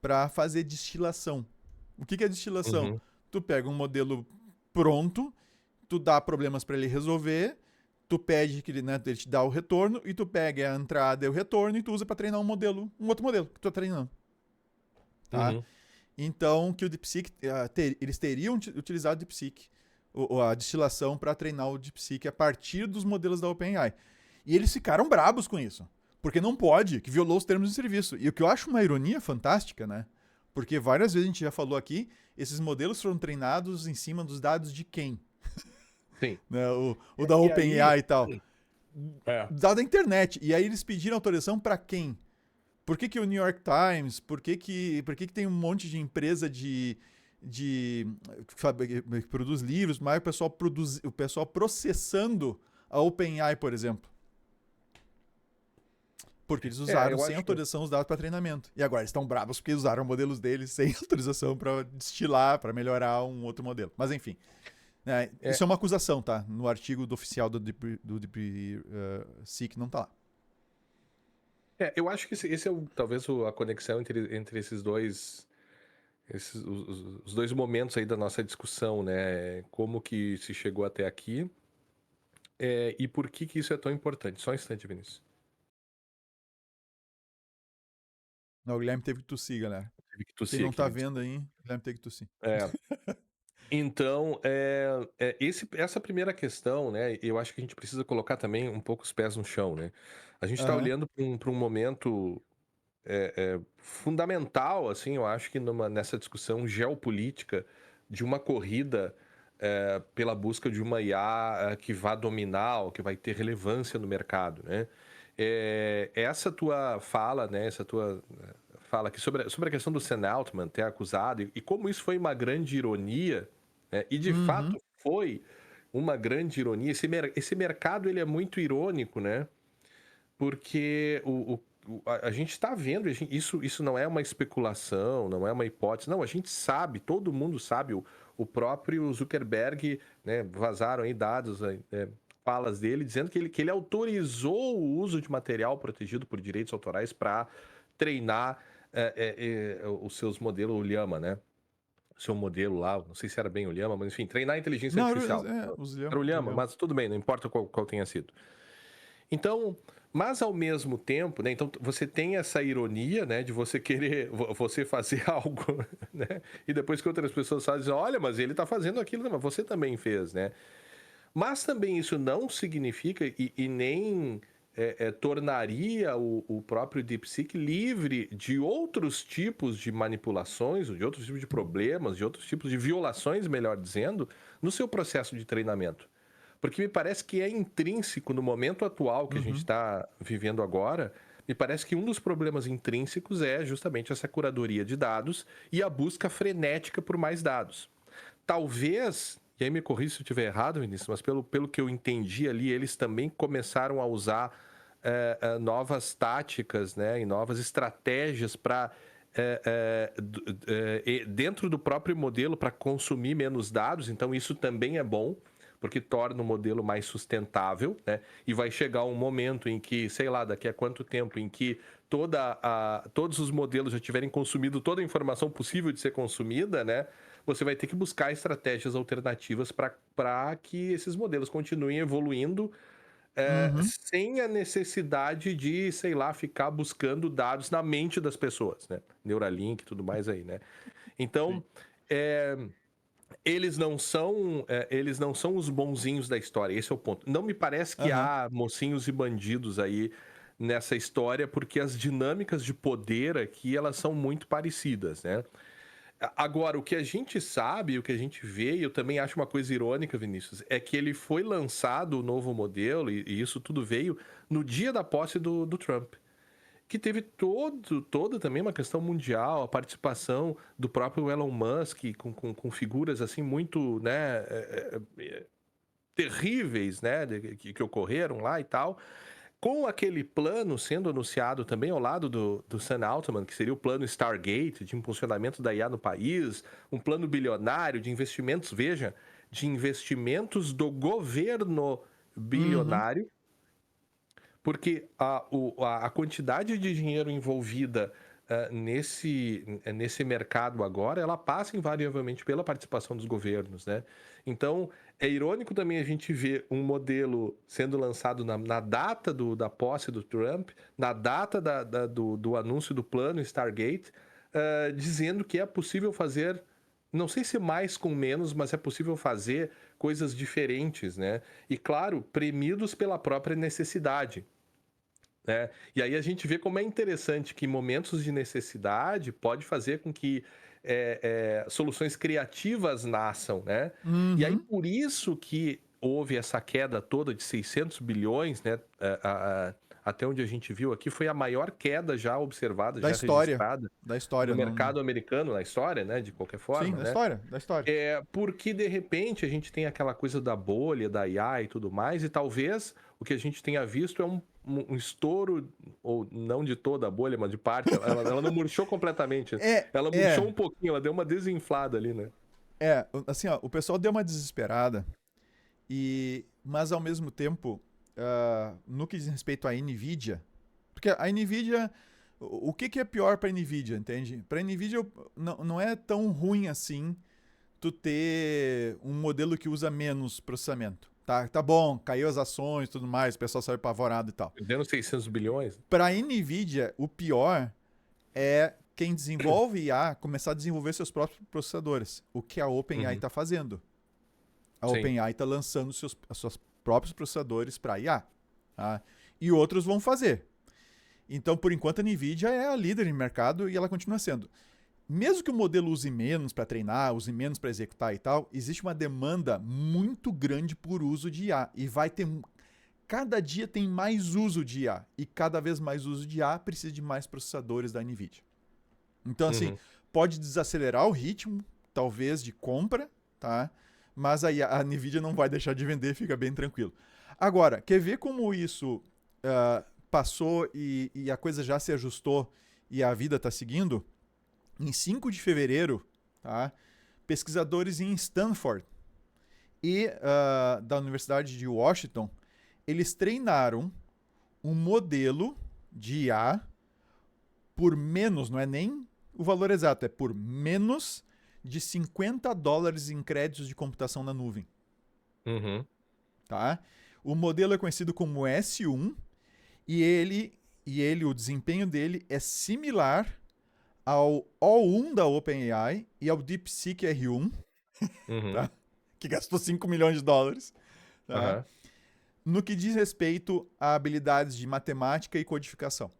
para fazer destilação. O que é destilação? Uhum. Tu pega um modelo pronto, tu dá problemas para ele resolver, tu pede que ele te dá o retorno e tu pega a entrada e o retorno e tu usa para treinar um outro modelo que tu tá treinando. Tá? Uhum. Então, que o DeepSeek, eles teriam utilizado o DeepSeek, a destilação, para treinar o DeepSeek a partir dos modelos da OpenAI. E eles ficaram brabos com isso. Porque não pode, que violou os termos de serviço. E o que eu acho uma ironia fantástica, né? Porque várias vezes a gente já falou aqui, esses modelos foram treinados em cima dos dados de quem? Sim. Né? O da E OpenAI aí, e tal. é. Dado da internet. E aí eles pediram autorização para quem? Por que o New York Times? Por que tem um monte de empresa que produz livros, mas o pessoal processando a OpenAI, por exemplo? Porque eles usaram Eu sem acho. autorização os dados para treinamento. E agora eles estão bravos porque usaram modelos deles sem autorização para destilar, para melhorar um outro modelo. Mas enfim. Isso é uma acusação, tá? No artigo do oficial do DeepSeek não tá lá. Eu acho que esse é talvez a conexão entre esses dois, os dois momentos aí da nossa discussão, né? Como que se chegou até aqui, e por que isso é tão importante. Só um instante, Vinícius. Não, o Guilherme teve que tossir, galera. Tive que tossir Quem não aqui, tá Vinícius. vendo aí, o Guilherme teve que tossir. Então, essa primeira questão, né? Eu acho que a gente precisa colocar também um pouco os pés no chão, né? A gente está olhando para um momento fundamental, assim, eu acho que nessa discussão geopolítica de uma corrida pela busca de uma IA que vá dominar, ou que vai ter relevância no mercado, né? Essa tua fala, né? Essa tua fala aqui sobre a questão do Sam Altman ter acusado e como isso foi uma grande ironia, né? E de fato foi uma grande ironia. Esse mercado ele é muito irônico, né? Porque a gente está vendo, isso não é uma especulação, não é uma hipótese, não, a gente sabe, todo mundo sabe, o próprio Zuckerberg, né, vazaram aí dados, falas dele, dizendo que ele autorizou o uso de material protegido por direitos autorais para treinar os seus modelos, o Llama, né? O seu modelo lá, não sei se era bem o Llama, mas enfim, treinar a inteligência Não, artificial. os Era o Llama, Llama. mas tudo bem, não importa qual tenha sido. Então, mas ao mesmo tempo, né? Então você tem essa ironia, né? De você querer, você fazer algo, né? E depois que outras pessoas fazem, olha, mas ele tá fazendo aquilo, mas você também fez, né? Mas também isso não significa e nem tornaria o próprio DeepSeek livre de outros tipos de manipulações, de outros tipos de problemas, de outros tipos de violações, melhor dizendo, no seu processo de treinamento. Porque me parece que é intrínseco no momento atual que a gente está vivendo agora, me parece que um dos problemas intrínsecos é justamente essa curadoria de dados e a busca frenética por mais dados. Talvez, e aí me corrija se eu estiver errado, Vinícius, mas pelo que eu entendi ali, eles também começaram a usar novas táticas, né, e novas estratégias para dentro do próprio modelo para consumir menos dados, então isso também é bom, porque torna o modelo mais sustentável, né? E vai chegar um momento em que, sei lá, daqui a quanto tempo, em que todos os modelos já tiverem consumido toda a informação possível de ser consumida, né? Você vai ter que buscar estratégias alternativas para que esses modelos continuem evoluindo sem a necessidade de, sei lá, ficar buscando dados na mente das pessoas, né? Neuralink e tudo mais aí, né? Então, eles não são os bonzinhos da história, esse é o ponto. Não me parece que há mocinhos e bandidos aí nessa história, porque as dinâmicas de poder aqui, elas são muito parecidas, né? Agora, o que a gente sabe, o que a gente vê, e eu também acho uma coisa irônica, Vinícius, é que ele foi lançado o novo modelo, e isso tudo veio no dia da posse do Trump, que teve toda também uma questão mundial, a participação do próprio Elon Musk com figuras assim muito, né, terríveis, né, que ocorreram lá e tal, com aquele plano sendo anunciado também ao lado do Sam Altman, que seria o plano Stargate, de impulsionamento da IA no país, um plano bilionário de investimentos, veja, de investimentos do governo bilionário, porque a quantidade de dinheiro envolvida nesse mercado agora, ela passa invariavelmente pela participação dos governos, né? Então, é irônico também a gente ver um modelo sendo lançado na data da posse do Trump, na data do anúncio do plano Stargate, dizendo que é possível fazer, não sei se mais com menos, mas é possível fazer coisas diferentes, né? E, claro, premidos pela própria necessidade, né? E aí a gente vê como é interessante que momentos de necessidade pode fazer com que soluções criativas nasçam, né? E aí por isso que houve essa queda toda de 600 bilhões, né? Até onde a gente viu aqui, foi a maior queda já observada, Da já história. registrada Da história. no mercado americano, na história, né? De qualquer Sim, forma, da né? história. Da história. Porque de repente a gente tem aquela coisa da bolha, da IA e tudo mais, e talvez o que a gente tenha visto é um estouro, ou não de toda a bolha, mas de parte. Ela não murchou completamente. Ela murchou um pouquinho, ela deu uma desinflada ali, né? Assim, ó, o pessoal deu uma desesperada, mas ao mesmo tempo, no que diz respeito à NVIDIA, porque a NVIDIA, o que é pior para a NVIDIA, entende? Para a NVIDIA não é tão ruim assim tu ter um modelo que usa menos processamento. Tá bom, caiu as ações e tudo mais, o pessoal saiu apavorado e tal. Perdendo 600 bilhões. Para a NVIDIA, o pior é quem desenvolve IA começar a desenvolver seus próprios processadores. O que a OpenAI está fazendo. A Sim. OpenAI está lançando seus próprios processadores para IA. Tá? E outros vão fazer. Então, por enquanto, a NVIDIA é a líder em mercado e ela continua sendo. Mesmo que o modelo use menos para treinar, use menos para executar e tal, existe uma demanda muito grande por uso de IA. E vai ter. Cada dia tem mais uso de IA. E cada vez mais uso de IA precisa de mais processadores da NVIDIA. Então, assim, pode desacelerar o ritmo, talvez, de compra, tá? Mas aí a NVIDIA não vai deixar de vender, fica bem tranquilo. Agora, quer ver como isso passou e a coisa já se ajustou e a vida está seguindo? Em 5 de fevereiro, tá? Pesquisadores em Stanford e da Universidade de Washington, eles treinaram um modelo de IA por menos, não é nem o valor exato, é por menos de $50 em créditos de computação na nuvem. Tá? O modelo é conhecido como S1 e o desempenho dele é similar ao O1 da OpenAI e ao DeepSeek R1, tá? Que gastou $5 milhões. Tá? No que diz respeito a habilidades de matemática e codificação.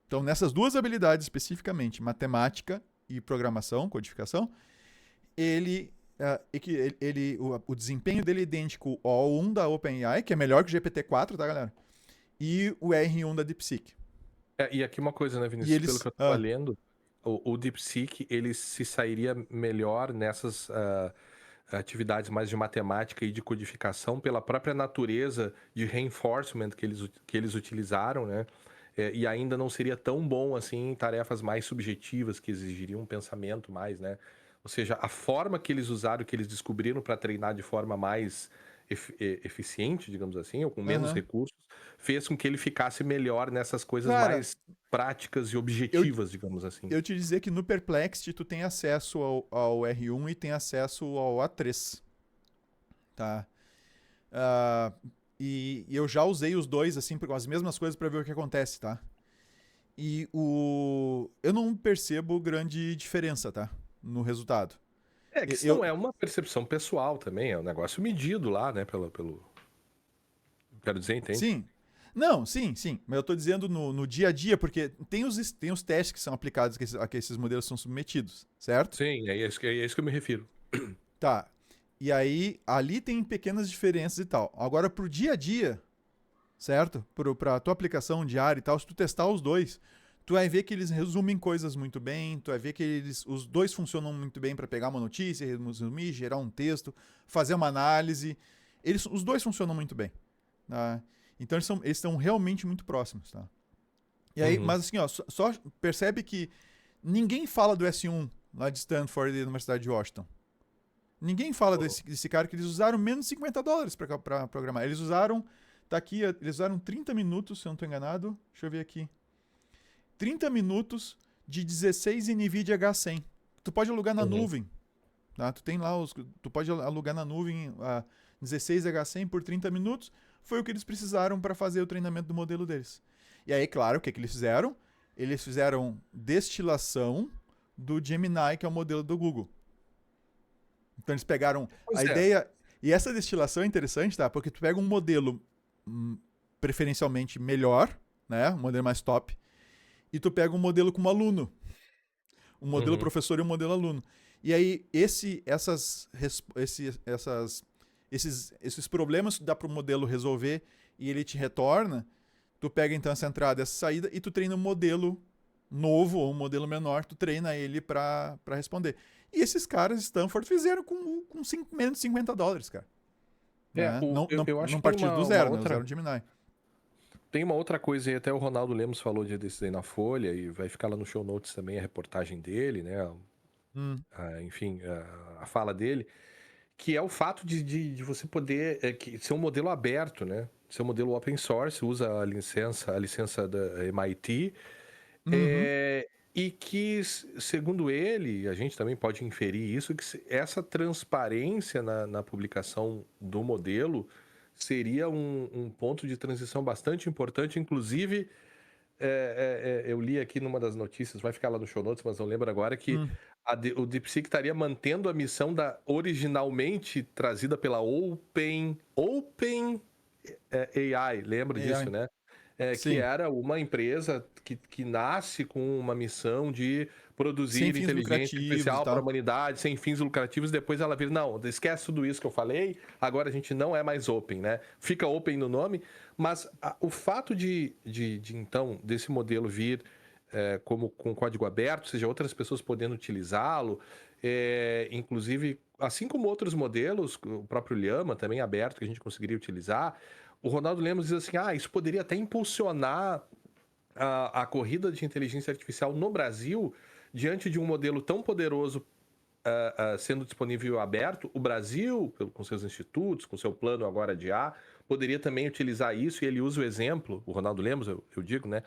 Então, nessas duas habilidades especificamente, matemática e programação, codificação, o desempenho dele é idêntico ao O1 da OpenAI, que é melhor que o GPT-4, tá, galera? E o R1 da DeepSeek. E aqui uma coisa, né, Vinícius? Pelo que eu estava lendo, o DeepSeek ele se sairia melhor nessas atividades mais de matemática e de codificação pela própria natureza de reinforcement que eles utilizaram, né? E ainda não seria tão bom assim em tarefas mais subjetivas que exigiriam um pensamento mais, né? Ou seja, a forma que eles usaram, que eles descobriram para treinar de forma mais eficiente, digamos assim, ou com menos recursos, fez com que ele ficasse melhor nessas coisas mais práticas e objetivas, digamos assim. Eu te dizer que no Perplexity tu tem acesso ao R1 e tem acesso ao A3. Tá? E eu já usei os dois, assim, com as mesmas coisas para ver o que acontece, tá? E eu não percebo grande diferença, tá? No resultado. Que isso não é uma percepção pessoal também, é um negócio medido lá, né? Pelo... Quero dizer, entende? Sim. Não, sim. Mas eu tô dizendo no dia a dia, porque tem os testes que são aplicados a que esses modelos são submetidos, certo? Sim, é isso que eu me refiro. Tá. E aí, ali tem pequenas diferenças e tal. Agora, pro dia a dia, certo? Pra tua aplicação diária e tal, se tu testar os dois, tu vai ver que eles resumem coisas muito bem, tu vai ver que os dois funcionam muito bem para pegar uma notícia, resumir, gerar um texto, fazer uma análise. Os dois funcionam muito bem. Tá? Então eles estão realmente muito próximos. Tá? E aí, mas assim, ó, só percebe que ninguém fala do S1 lá de Stanford e da Universidade de Washington. Ninguém fala desse cara que eles usaram menos de $50 para programar. Eles usaram, tá aqui, eles usaram 30 minutos, se eu não estou enganado. Deixa eu ver aqui. 30 minutos de 16 NVIDIA H100. Tu pode alugar na nuvem. Tá? Tu pode alugar na nuvem 16 H100 por 30 minutos. Foi o que eles precisaram para fazer o treinamento do modelo deles. E aí, claro, o que eles fizeram? Eles fizeram destilação do Gemini, que é o modelo do Google. Então eles pegaram ideia... E essa destilação é interessante, tá? Porque tu pega um modelo preferencialmente melhor, né? Um modelo mais top, e tu pega um modelo como aluno. Um modelo professor e um modelo aluno. E aí, esses problemas que dá para o modelo resolver e ele te retorna, tu pega então essa entrada, essa saída, e tu treina um modelo novo ou um modelo menor, tu treina ele para responder. E esses caras, Stanford, fizeram com menos de $50, cara. Eu acho não que partiu do zero, né? Usaram o Gemini. Tem uma outra coisa aí, até o Ronaldo Lemos falou desses aí na Folha, e vai ficar lá no show notes também a reportagem dele, né? enfim, a fala dele, que é o fato de você poder ser um modelo aberto, né? Ser um modelo open source, usa a licença da MIT, Uhum. e que, segundo ele, a gente também pode inferir isso, que essa transparência na publicação do modelo seria um ponto de transição bastante importante, inclusive. Eu li aqui numa das notícias, vai ficar lá no show notes, mas não lembro agora, que Hum. o DeepSeek estaria mantendo a missão da originalmente trazida pela Open AI, lembra disso, AI. né? Que Sim. era uma empresa que nasce com uma missão de Sem produzir fins inteligência lucrativos e artificial para a tal. humanidade, sem fins lucrativos, depois ela vira, não, esquece tudo isso que eu falei, agora a gente não é mais open, né? Fica open no nome, mas o fato então, desse modelo vir como com código aberto, ou seja, outras pessoas podendo utilizá-lo, inclusive, assim como outros modelos, o próprio Llama também aberto, que a gente conseguiria utilizar, o Ronaldo Lemos diz assim, isso poderia até impulsionar a corrida de inteligência artificial no Brasil, diante de um modelo tão poderoso sendo disponível aberto, o Brasil, com seus institutos, com seu plano agora de IA, poderia também utilizar isso, e ele usa o exemplo, o Ronaldo Lemos, eu digo, né?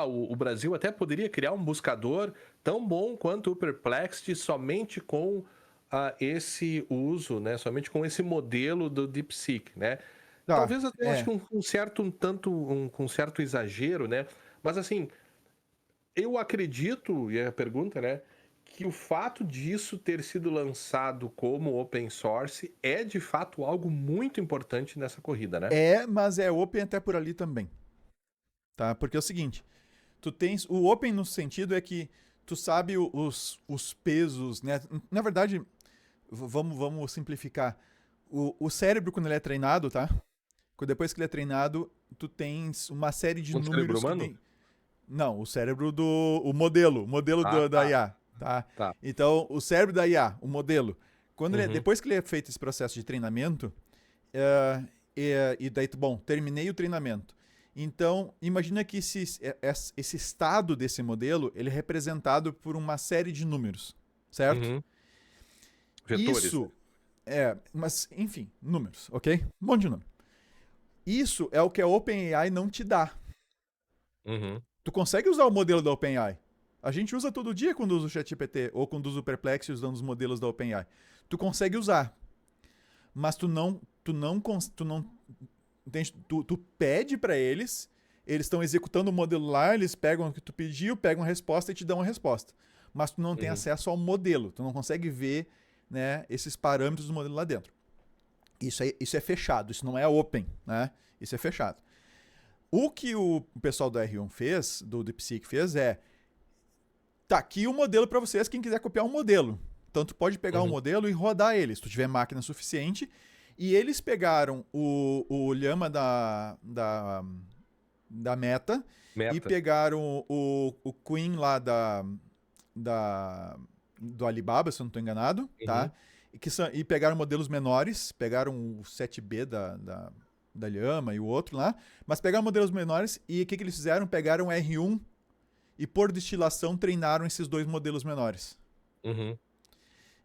O Brasil até poderia criar um buscador tão bom quanto o Perplexity somente com esse uso, né? Somente com esse modelo do DeepSeek, né? Tá, Talvez até eu acho que com um certo exagero, né? Mas assim, eu acredito, e é a pergunta, né? Que o fato disso ter sido lançado como open source é de fato algo muito importante nessa corrida, né? mas é open até por ali também, tá? Porque é o seguinte, tu tens o open no sentido é que tu sabe os pesos, né? Na verdade, vamos simplificar. O cérebro, quando ele é treinado, tá? Depois que ele é treinado, tu tens uma série de Um cérebro números que humano? tem. Não, o cérebro o modelo Ah, da tá, IA, tá? tá. Então, o cérebro da IA, o modelo, Uhum, depois que ele é feito esse processo de treinamento, e daí, bom, terminei o treinamento. Então, imagina que esse estado desse modelo, ele é representado por uma série de números, certo? uhum. Vetores, né? Isso mas enfim, números, ok? Um monte de número. Isso é o que a OpenAI não te dá. Uhum, Tu consegue usar o modelo da OpenAI. A gente usa todo dia quando usa o ChatGPT ou quando usa o Perplexity usando os modelos da OpenAI. Tu consegue usar, mas tu pede para eles estão executando o modelo lá, eles pegam o que tu pediu, pegam a resposta e te dão a resposta. Mas tu não tem uhum, acesso ao modelo, tu não consegue ver, né, esses parâmetros do modelo lá dentro. Isso é fechado, isso não é open, né? Isso é fechado. O que o pessoal do R1 fez, do DeepSeek fez, tá aqui o modelo para vocês, quem quiser copiar um modelo. Então tu pode pegar um uhum. modelo e rodar ele, se tu tiver máquina suficiente. E eles pegaram o Llama da Meta e Meta. pegaram o Queen lá do Alibaba, se eu não estou enganado, tá? Uhum, E pegaram modelos menores, pegaram o 7B da Llama e o outro lá, mas pegaram modelos menores e o que eles fizeram? Pegaram o R1 e por destilação treinaram esses dois modelos menores. uhum,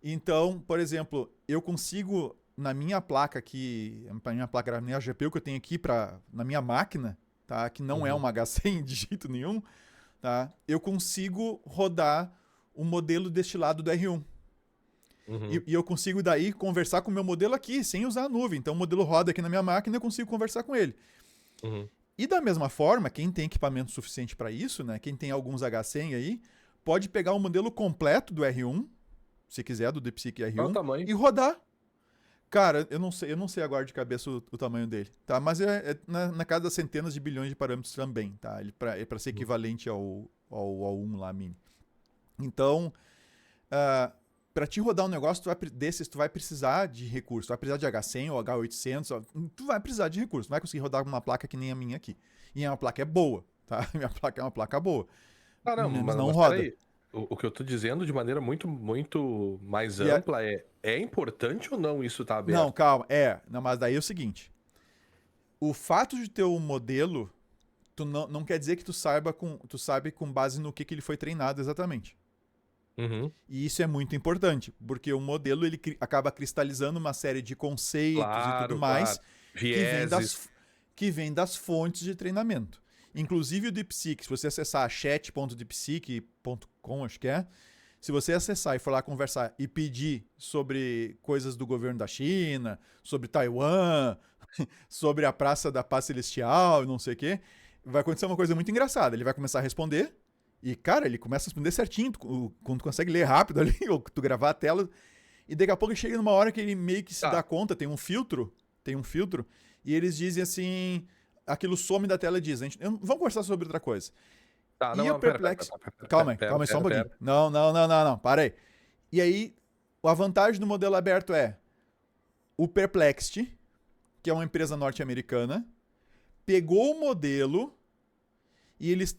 Então, por exemplo, eu consigo na minha placa aqui, na minha GPU que eu tenho aqui na minha máquina, tá? Que não é uhum, uma H100 de jeito nenhum, tá? Eu consigo rodar o modelo destilado do R1. uhum, E eu consigo daí conversar com o meu modelo aqui, sem usar a nuvem. Então o modelo roda aqui na minha máquina e eu consigo conversar com ele. uhum. E da mesma forma, quem tem equipamento suficiente para isso, né? Quem tem alguns H100 aí, pode pegar o modelo completo do R1, se quiser, do DeepSeek Qual é o R1, tamanho? e rodar. Cara, eu não sei agora de cabeça o tamanho dele, tá? Mas é na casa das centenas de bilhões de parâmetros também, tá? Ele para ser Uhum. equivalente ao 1 lá mini. Então, para te rodar um negócio desses, tu vai precisar de recurso. Tu vai precisar de H100 ou H800. Tu vai precisar de recurso. Tu vai conseguir rodar uma placa que nem a minha aqui. E a minha placa é boa, tá? Minha placa é uma placa boa. Não, Mas não mas roda. peraí. O que eu tô dizendo de maneira muito mais E a... ampla é importante ou não isso tá Não, aberto? calma. Não, mas daí é o seguinte. O fato de ter um modelo, tu não quer dizer que tu sabe com base no que ele foi treinado exatamente. Uhum. E isso é muito importante, porque o modelo ele acaba cristalizando uma série de conceitos e tudo Claro, claro. mais que vem Vieses. das, que vem das fontes de treinamento. Inclusive o DeepSeek, se você acessar chat.deepseek.com, acho que é, se você acessar e for lá conversar e pedir sobre coisas do governo da China, sobre Taiwan, sobre a Praça da Paz Celestial, não sei o quê, vai acontecer uma coisa muito engraçada. Ele vai começar a responder e, cara, ele começa a responder certinho, quando tu consegue ler rápido ali, ou tu gravar a tela, e daqui a pouco chega numa hora que ele meio que se dá Tá, conta, tem um filtro, e eles dizem assim, aquilo some da tela e diz, vamos conversar sobre outra coisa. tá. E Não, o não, pera, pera, Perplex, pera, calma aí só um pera, pouquinho. pera. Não, para aí. E aí, a vantagem do modelo aberto é o Perplexity, que é uma empresa norte-americana, pegou o modelo e eles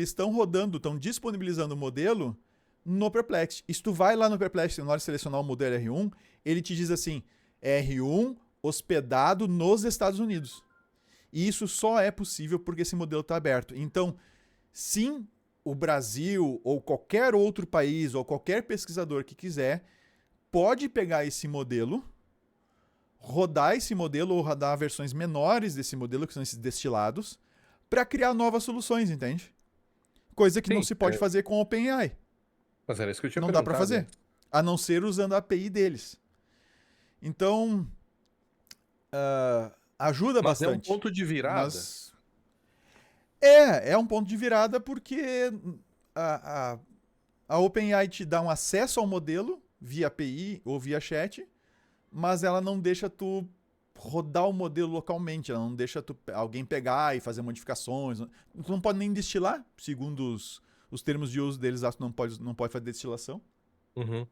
estão rodando, estão disponibilizando o modelo no Perplexity. E se tu vai lá no Perplexity na hora de selecionar o modelo R1, ele te diz assim, R1 hospedado nos Estados Unidos. E isso só é possível porque esse modelo está aberto. Então, sim, o Brasil ou qualquer outro país ou qualquer pesquisador que quiser pode pegar esse modelo, rodar esse modelo ou rodar versões menores desse modelo, que são esses destilados, para criar novas soluções, entende? Coisa que não Sim, se pode fazer com o OpenAI. mas era isso que eu tinha Não dá para perguntado, né? fazer. A não ser usando a API deles. Então, ajuda Mas é um bastante. ponto de virada. Mas é um ponto de virada porque a, a, a OpenAI te dá um acesso ao modelo via API ou via chat, mas ela não deixa tu rodar o modelo localmente, ela não deixa alguém pegar e fazer modificações. Tu não pode nem destilar, segundo os termos de uso deles, acho que não pode fazer destilação. Uhum.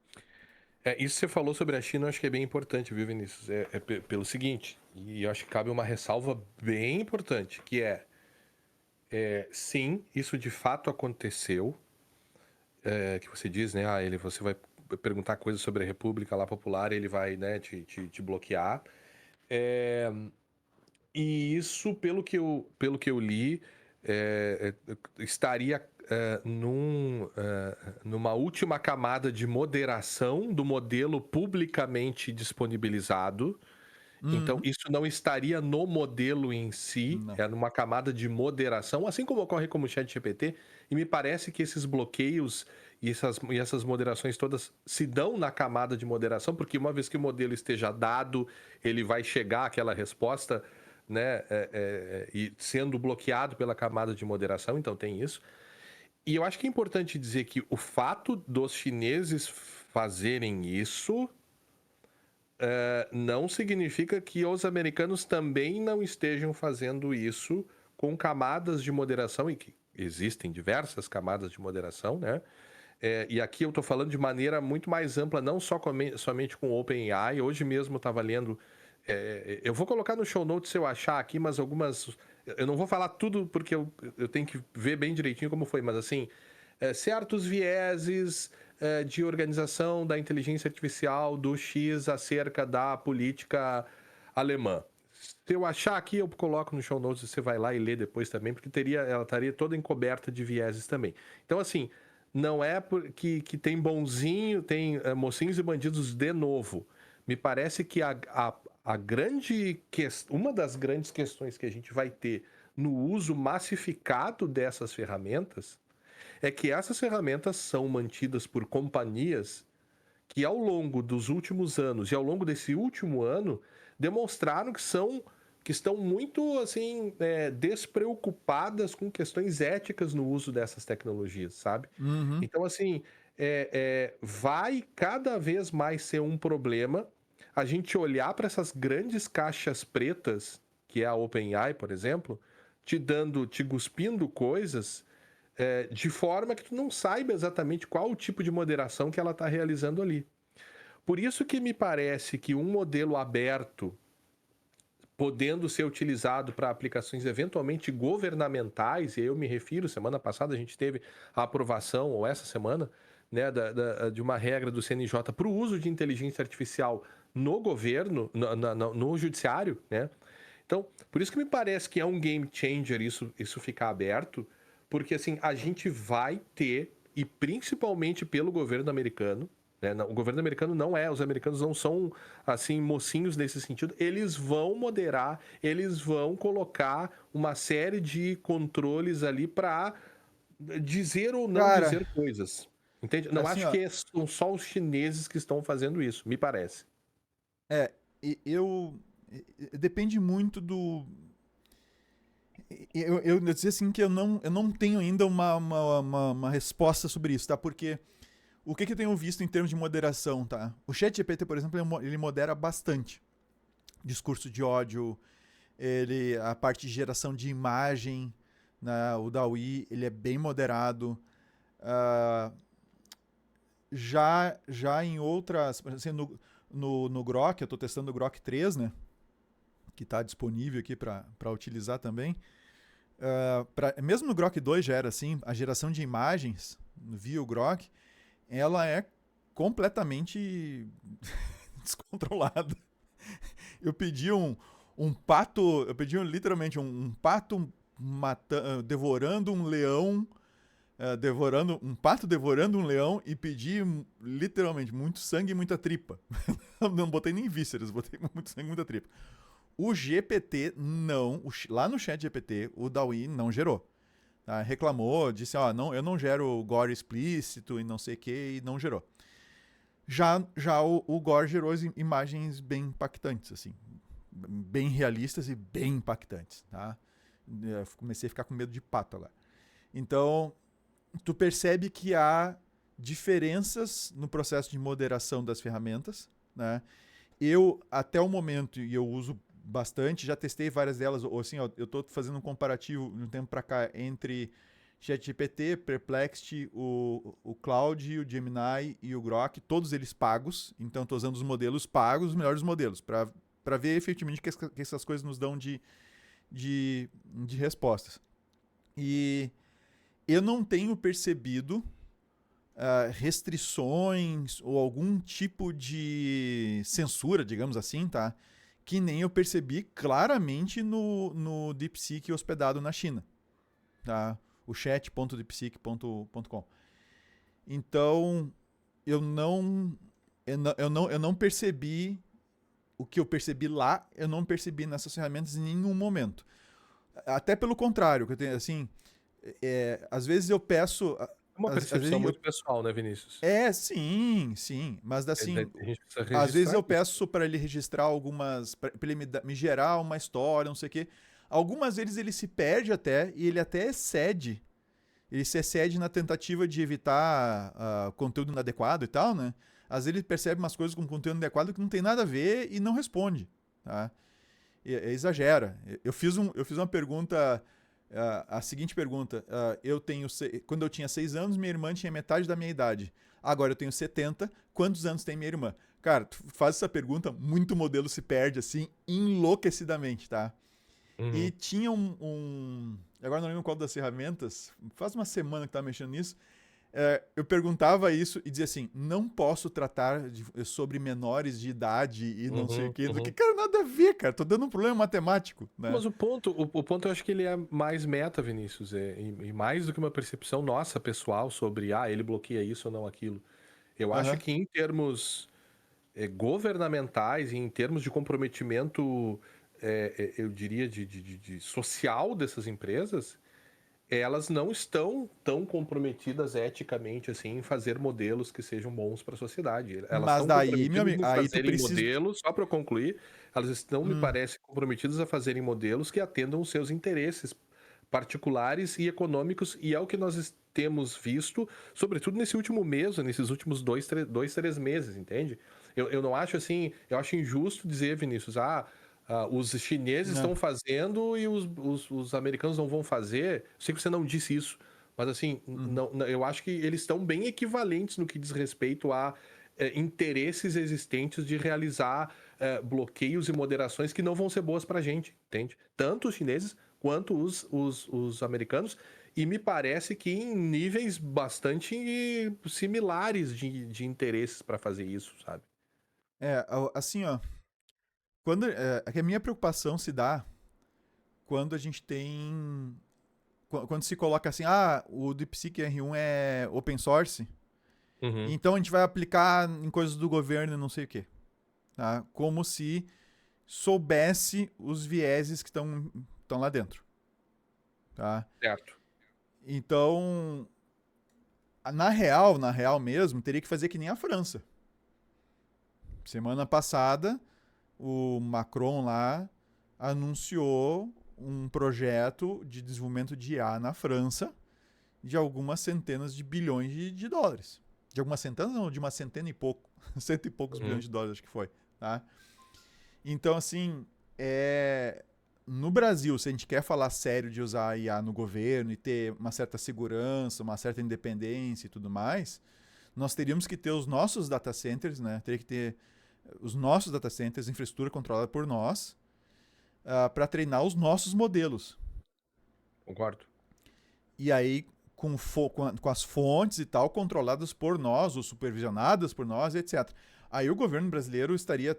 Isso que você falou sobre a China, eu acho que é bem importante, viu, Vinícius? Pelo seguinte, e eu acho que cabe uma ressalva bem importante, que sim, isso de fato aconteceu, que você diz, né, você vai perguntar coisas sobre a República lá Popular e ele vai, né, te bloquear. É, e isso, pelo que eu li, estaria numa última camada de moderação do modelo publicamente disponibilizado. Então, Uhum. isso não estaria no modelo em si, Não. é numa camada de moderação, assim como ocorre com o ChatGPT, e me parece que esses bloqueios e essas moderações todas se dão na camada de moderação, porque uma vez que o modelo esteja dado, ele vai chegar àquela resposta, né, e sendo bloqueado pela camada de moderação, então tem isso. E eu acho que é importante dizer que o fato dos chineses fazerem isso não significa que os americanos também não estejam fazendo isso com camadas de moderação, e que existem diversas camadas de moderação, né? E aqui eu estou falando de maneira muito mais ampla, não somente com o OpenAI. Hoje mesmo eu estava lendo. Eu vou colocar no show notes se eu achar aqui, mas algumas. Eu não vou falar tudo porque eu tenho que ver bem direitinho como foi, mas assim, certos vieses de organização da inteligência artificial do X acerca da política alemã. Se eu achar aqui, eu coloco no show notes e você vai lá e lê depois também, porque ela estaria toda encoberta de vieses também. Então, assim, não é que tem bonzinho, tem mocinhos e bandidos de novo. Me parece que uma das grandes questões que a gente vai ter no uso massificado dessas ferramentas é que essas ferramentas são mantidas por companhias que ao longo dos últimos anos e ao longo desse último ano demonstraram que estão muito assim despreocupadas com questões éticas no uso dessas tecnologias, sabe? Uhum. Então assim vai cada vez mais ser um problema a gente olhar para essas grandes caixas pretas, que é a OpenAI, por exemplo, te cuspindo coisas de forma que tu não saiba exatamente qual o tipo de moderação que ela está realizando ali. Por isso que me parece que um modelo aberto, podendo ser utilizado para aplicações eventualmente governamentais, e eu me refiro, semana passada a gente teve a aprovação, ou essa semana, né, de uma regra do CNJ para o uso de inteligência artificial no governo, no judiciário, né? Então, por isso que me parece que é um game changer isso ficar aberto, porque assim, a gente vai ter e principalmente pelo governo americano, né? O governo americano os americanos não são, assim, mocinhos nesse sentido. Eles vão moderar, eles vão colocar uma série de controles ali para dizer ou não Cara, dizer coisas. Entende? Não assim, acho ó, que são só os chineses que estão fazendo isso, me parece. é, depende muito eu dizer assim que eu não tenho ainda uma resposta sobre isso, tá? Porque o que eu tenho visto em termos de moderação, tá? O ChatGPT, por exemplo, ele modera bastante discurso de ódio, a parte de geração de imagem, né? O DALL-E, ele é bem moderado. Ah, já em outras, assim, no Grok, eu estou testando o Grok 3, né? Que está disponível aqui para utilizar também. Mesmo no Grok 2 já era assim, a geração de imagens via o Grok, ela é completamente descontrolada. Eu pedi um pato, eu pedi literalmente um pato devorando um leão, devorando um pato devorando um leão e pedi literalmente muito sangue e muita tripa. Não botei nem vísceras, botei muito sangue e muita tripa. O GPT não, lá no chat GPT, o DALL-E não gerou. Tá? Reclamou, disse, ó, não, eu não gero gore explícito e não sei o que, e não gerou. Já o Gore gerou imagens bem impactantes, assim. Bem realistas e bem impactantes, tá? Eu comecei a ficar com medo de pato agora. Então, tu percebe que há diferenças no processo de moderação das ferramentas, né? Eu, até o momento, e eu uso bastante, já testei várias delas, ou assim, ó, eu estou fazendo um comparativo de um tempo para cá entre ChatGPT, Perplexity, o Claude, o Gemini e o Grok, todos eles pagos, então estou usando os modelos pagos, os melhores modelos, para ver efetivamente o que essas coisas nos dão de respostas. E eu não tenho percebido restrições ou algum tipo de censura, digamos assim, tá? Que nem eu percebi claramente no DeepSeek hospedado na China, tá? O chat.deepseek.com. Então, eu não percebi o que eu percebi lá, eu não percebi nessas ferramentas em nenhum momento. Até pelo contrário, que eu tenho assim, às vezes eu peço, É uma às percepção vezes muito pessoal, né, Vinícius? sim, sim. Mas assim, A gente precisa às vezes registrar eu isso. peço para ele registrar algumas. Para ele me gerar uma história, não sei o quê. Algumas vezes ele se perde até, e ele até excede. Ele se excede na tentativa de evitar conteúdo inadequado e tal, né? Às vezes ele percebe umas coisas com conteúdo inadequado que não tem nada a ver e não responde, tá? Exagera. Eu fiz uma pergunta, a seguinte pergunta. Quando eu tinha 6 anos, minha irmã tinha metade da minha idade. Agora eu tenho 70. Quantos anos tem minha irmã? Cara, tu faz essa pergunta, muito modelo se perde, assim, enlouquecidamente, tá? E Uhum. tinha agora não lembro qual das ferramentas, faz uma semana que tava mexendo nisso, eu perguntava isso e dizia assim: não posso tratar sobre menores de idade e não sei o Uhum, quê. Do que, uhum. cara, nada a ver, cara. Tô dando um problema matemático, né? Mas o ponto eu acho que ele é mais meta, Vinícius, e mais do que uma percepção nossa pessoal sobre, ele bloqueia isso ou não aquilo. Eu acho Aham. que em termos governamentais e em termos de comprometimento, eu diria, de social dessas empresas, elas não estão tão comprometidas eticamente assim em fazer modelos que sejam bons para a sociedade. Elas Mas estão daí, meu comprometidas amigo, em aí tu fazerem precisa. modelos, só para concluir, elas estão, me Hum, parece, comprometidas a fazerem modelos que atendam os seus interesses particulares e econômicos, e é o que nós temos visto, sobretudo nesse último mês, nesses últimos três meses, entende? Eu não acho assim, eu acho injusto dizer, Vinícius, os chineses né. estão fazendo e os americanos não vão fazer. Eu sei que você não disse isso, mas assim, Uhum. eu acho que eles estão bem equivalentes no que diz respeito a interesses existentes de realizar bloqueios e moderações que não vão ser boas para a gente, entende? Tanto os chineses quanto os americanos, e me parece que em níveis bastante similares de interesses para fazer isso, sabe? Assim, ó. É que a minha preocupação se dá quando a gente tem quando se coloca assim, o DeepSeek R1 é open source, Uhum. então a gente vai aplicar em coisas do governo e não sei o quê. Tá? Como se soubesse os vieses que estão lá dentro. Tá? Certo. Então, na real mesmo, teria que fazer que nem a França. Semana passada, o Macron lá anunciou um projeto de desenvolvimento de IA na França de algumas centenas de bilhões de dólares. De algumas centenas, não, de uma centena e pouco. Cento e poucos bilhões de dólares, acho que foi. Tá? Então, assim, no Brasil, se a gente quer falar sério de usar a IA no governo e ter uma certa segurança, uma certa independência e tudo mais, nós teríamos que ter os nossos data centers, né? Teria que ter os nossos data centers, infraestrutura controlada por nós, para treinar os nossos modelos. Concordo. E aí, com as fontes e tal, controladas por nós, ou supervisionadas por nós, etc. Aí o governo brasileiro estaria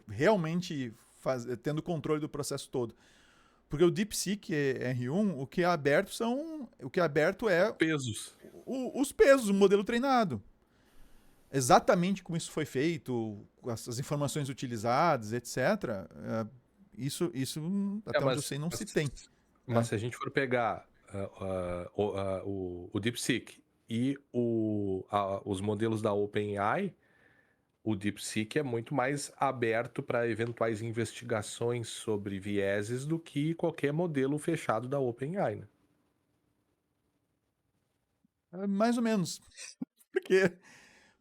realmente tendo controle do processo todo. Porque o DeepSeek R1, o que é aberto é Pesos. os pesos, o modelo treinado. Exatamente como isso foi feito, as informações utilizadas, etc. Isso até onde eu sei, não se tem. Mas se a gente for pegar o DeepSeek e os modelos da OpenAI, o DeepSeek é muito mais aberto para eventuais investigações sobre vieses do que qualquer modelo fechado da OpenAI, né? Mais ou menos.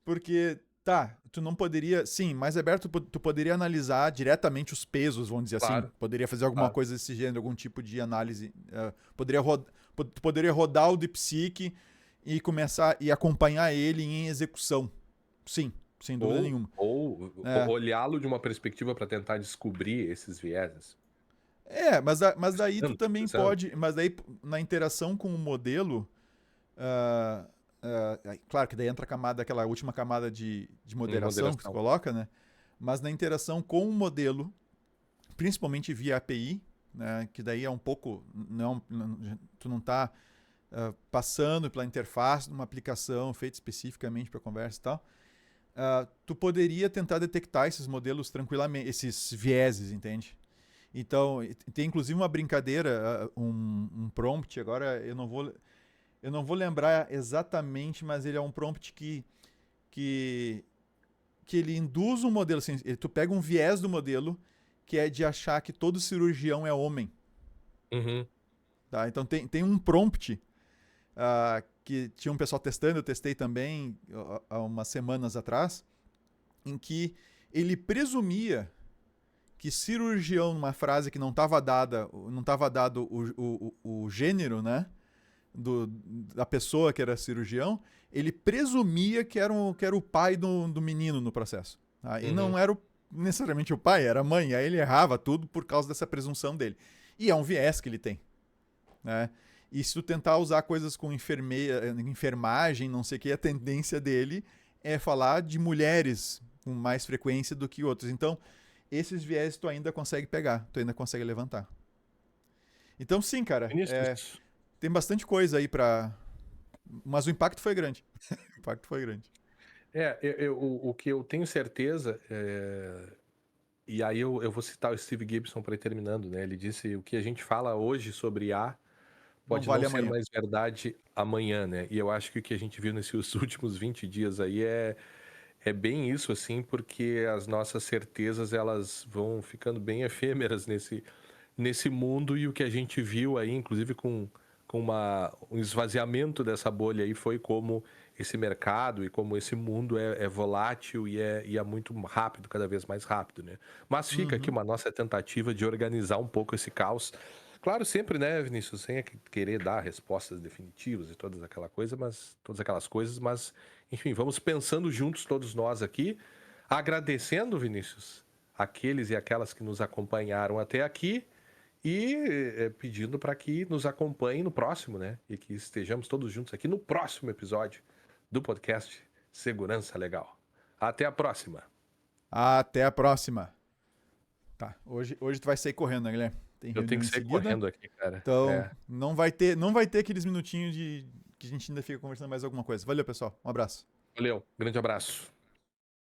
Porque, tu não poderia. Sim, mais aberto, tu poderia analisar diretamente os pesos, vamos dizer assim. Claro, Poderia fazer alguma claro. coisa desse gênero, algum tipo de análise. Tu poderia rodar o DeepSeek e começar e acompanhar ele em execução. Sim, sem dúvida nenhuma. Ou olhá-lo de uma perspectiva para tentar descobrir esses vieses. Mas daí tu também Pensando. pode. Mas daí, na interação com o modelo. Claro que daí entra aquela última camada de moderação que tu coloca, né? Mas na interação com o modelo, principalmente via API, né? Que daí é um pouco. Tu não está passando pela interface de uma aplicação feita especificamente para conversa e tal. Tu poderia tentar detectar esses modelos tranquilamente, esses vieses, entende? Então, tem inclusive uma brincadeira, um prompt, agora eu não vou lembrar exatamente, mas ele é um prompt que ele induz um modelo, assim, tu pega um viés do modelo que é de achar que todo cirurgião é homem. Uhum. Tá? Então tem um prompt que tinha um pessoal testando, eu testei também há umas semanas atrás, em que ele presumia que cirurgião, numa frase que não estava dado o gênero, né? Da pessoa que era cirurgião, ele presumia que era o pai do menino no processo. Tá? E não era necessariamente o pai, era a mãe. Aí ele errava tudo por causa dessa presunção dele. E é um viés que ele tem. Né? E se tu tentar usar coisas com enfermagem, não sei o que, a tendência dele é falar de mulheres com mais frequência do que outros. Então, esses viés tu ainda consegue pegar, tu ainda consegue levantar. Então, sim, cara. Tem bastante coisa aí pra. Mas o impacto foi grande. O impacto foi grande. O que eu tenho certeza, e aí eu vou citar o Steve Gibson para ir terminando, né? Ele disse: o que a gente fala hoje sobre IA pode não ser mais verdade amanhã, né? E eu acho que o que a gente viu nesses últimos 20 dias aí é bem isso, assim, porque as nossas certezas elas vão ficando bem efêmeras nesse mundo, e o que a gente viu aí, inclusive com um esvaziamento dessa bolha aí, foi como esse mercado e como esse mundo é volátil e é muito rápido, cada vez mais rápido, né? Mas fica aqui uma nossa tentativa de organizar um pouco esse caos. Claro, sempre, né, Vinícius, sem querer dar respostas definitivas e todas aquelas coisas, mas, enfim, vamos pensando juntos todos nós aqui, agradecendo, Vinícius, aqueles e aquelas que nos acompanharam até aqui, e pedindo para que nos acompanhem no próximo, né? E que estejamos todos juntos aqui no próximo episódio do podcast Segurança Legal. Até a próxima. Até a próxima. Tá, hoje tu vai sair correndo, né, Guilherme? Tem Eu tenho reunião que em sair seguida. correndo aqui, cara. Então, É. não vai ter aqueles minutinhos de que a gente ainda fica conversando mais alguma coisa. Valeu, pessoal. Um abraço. Valeu, grande abraço.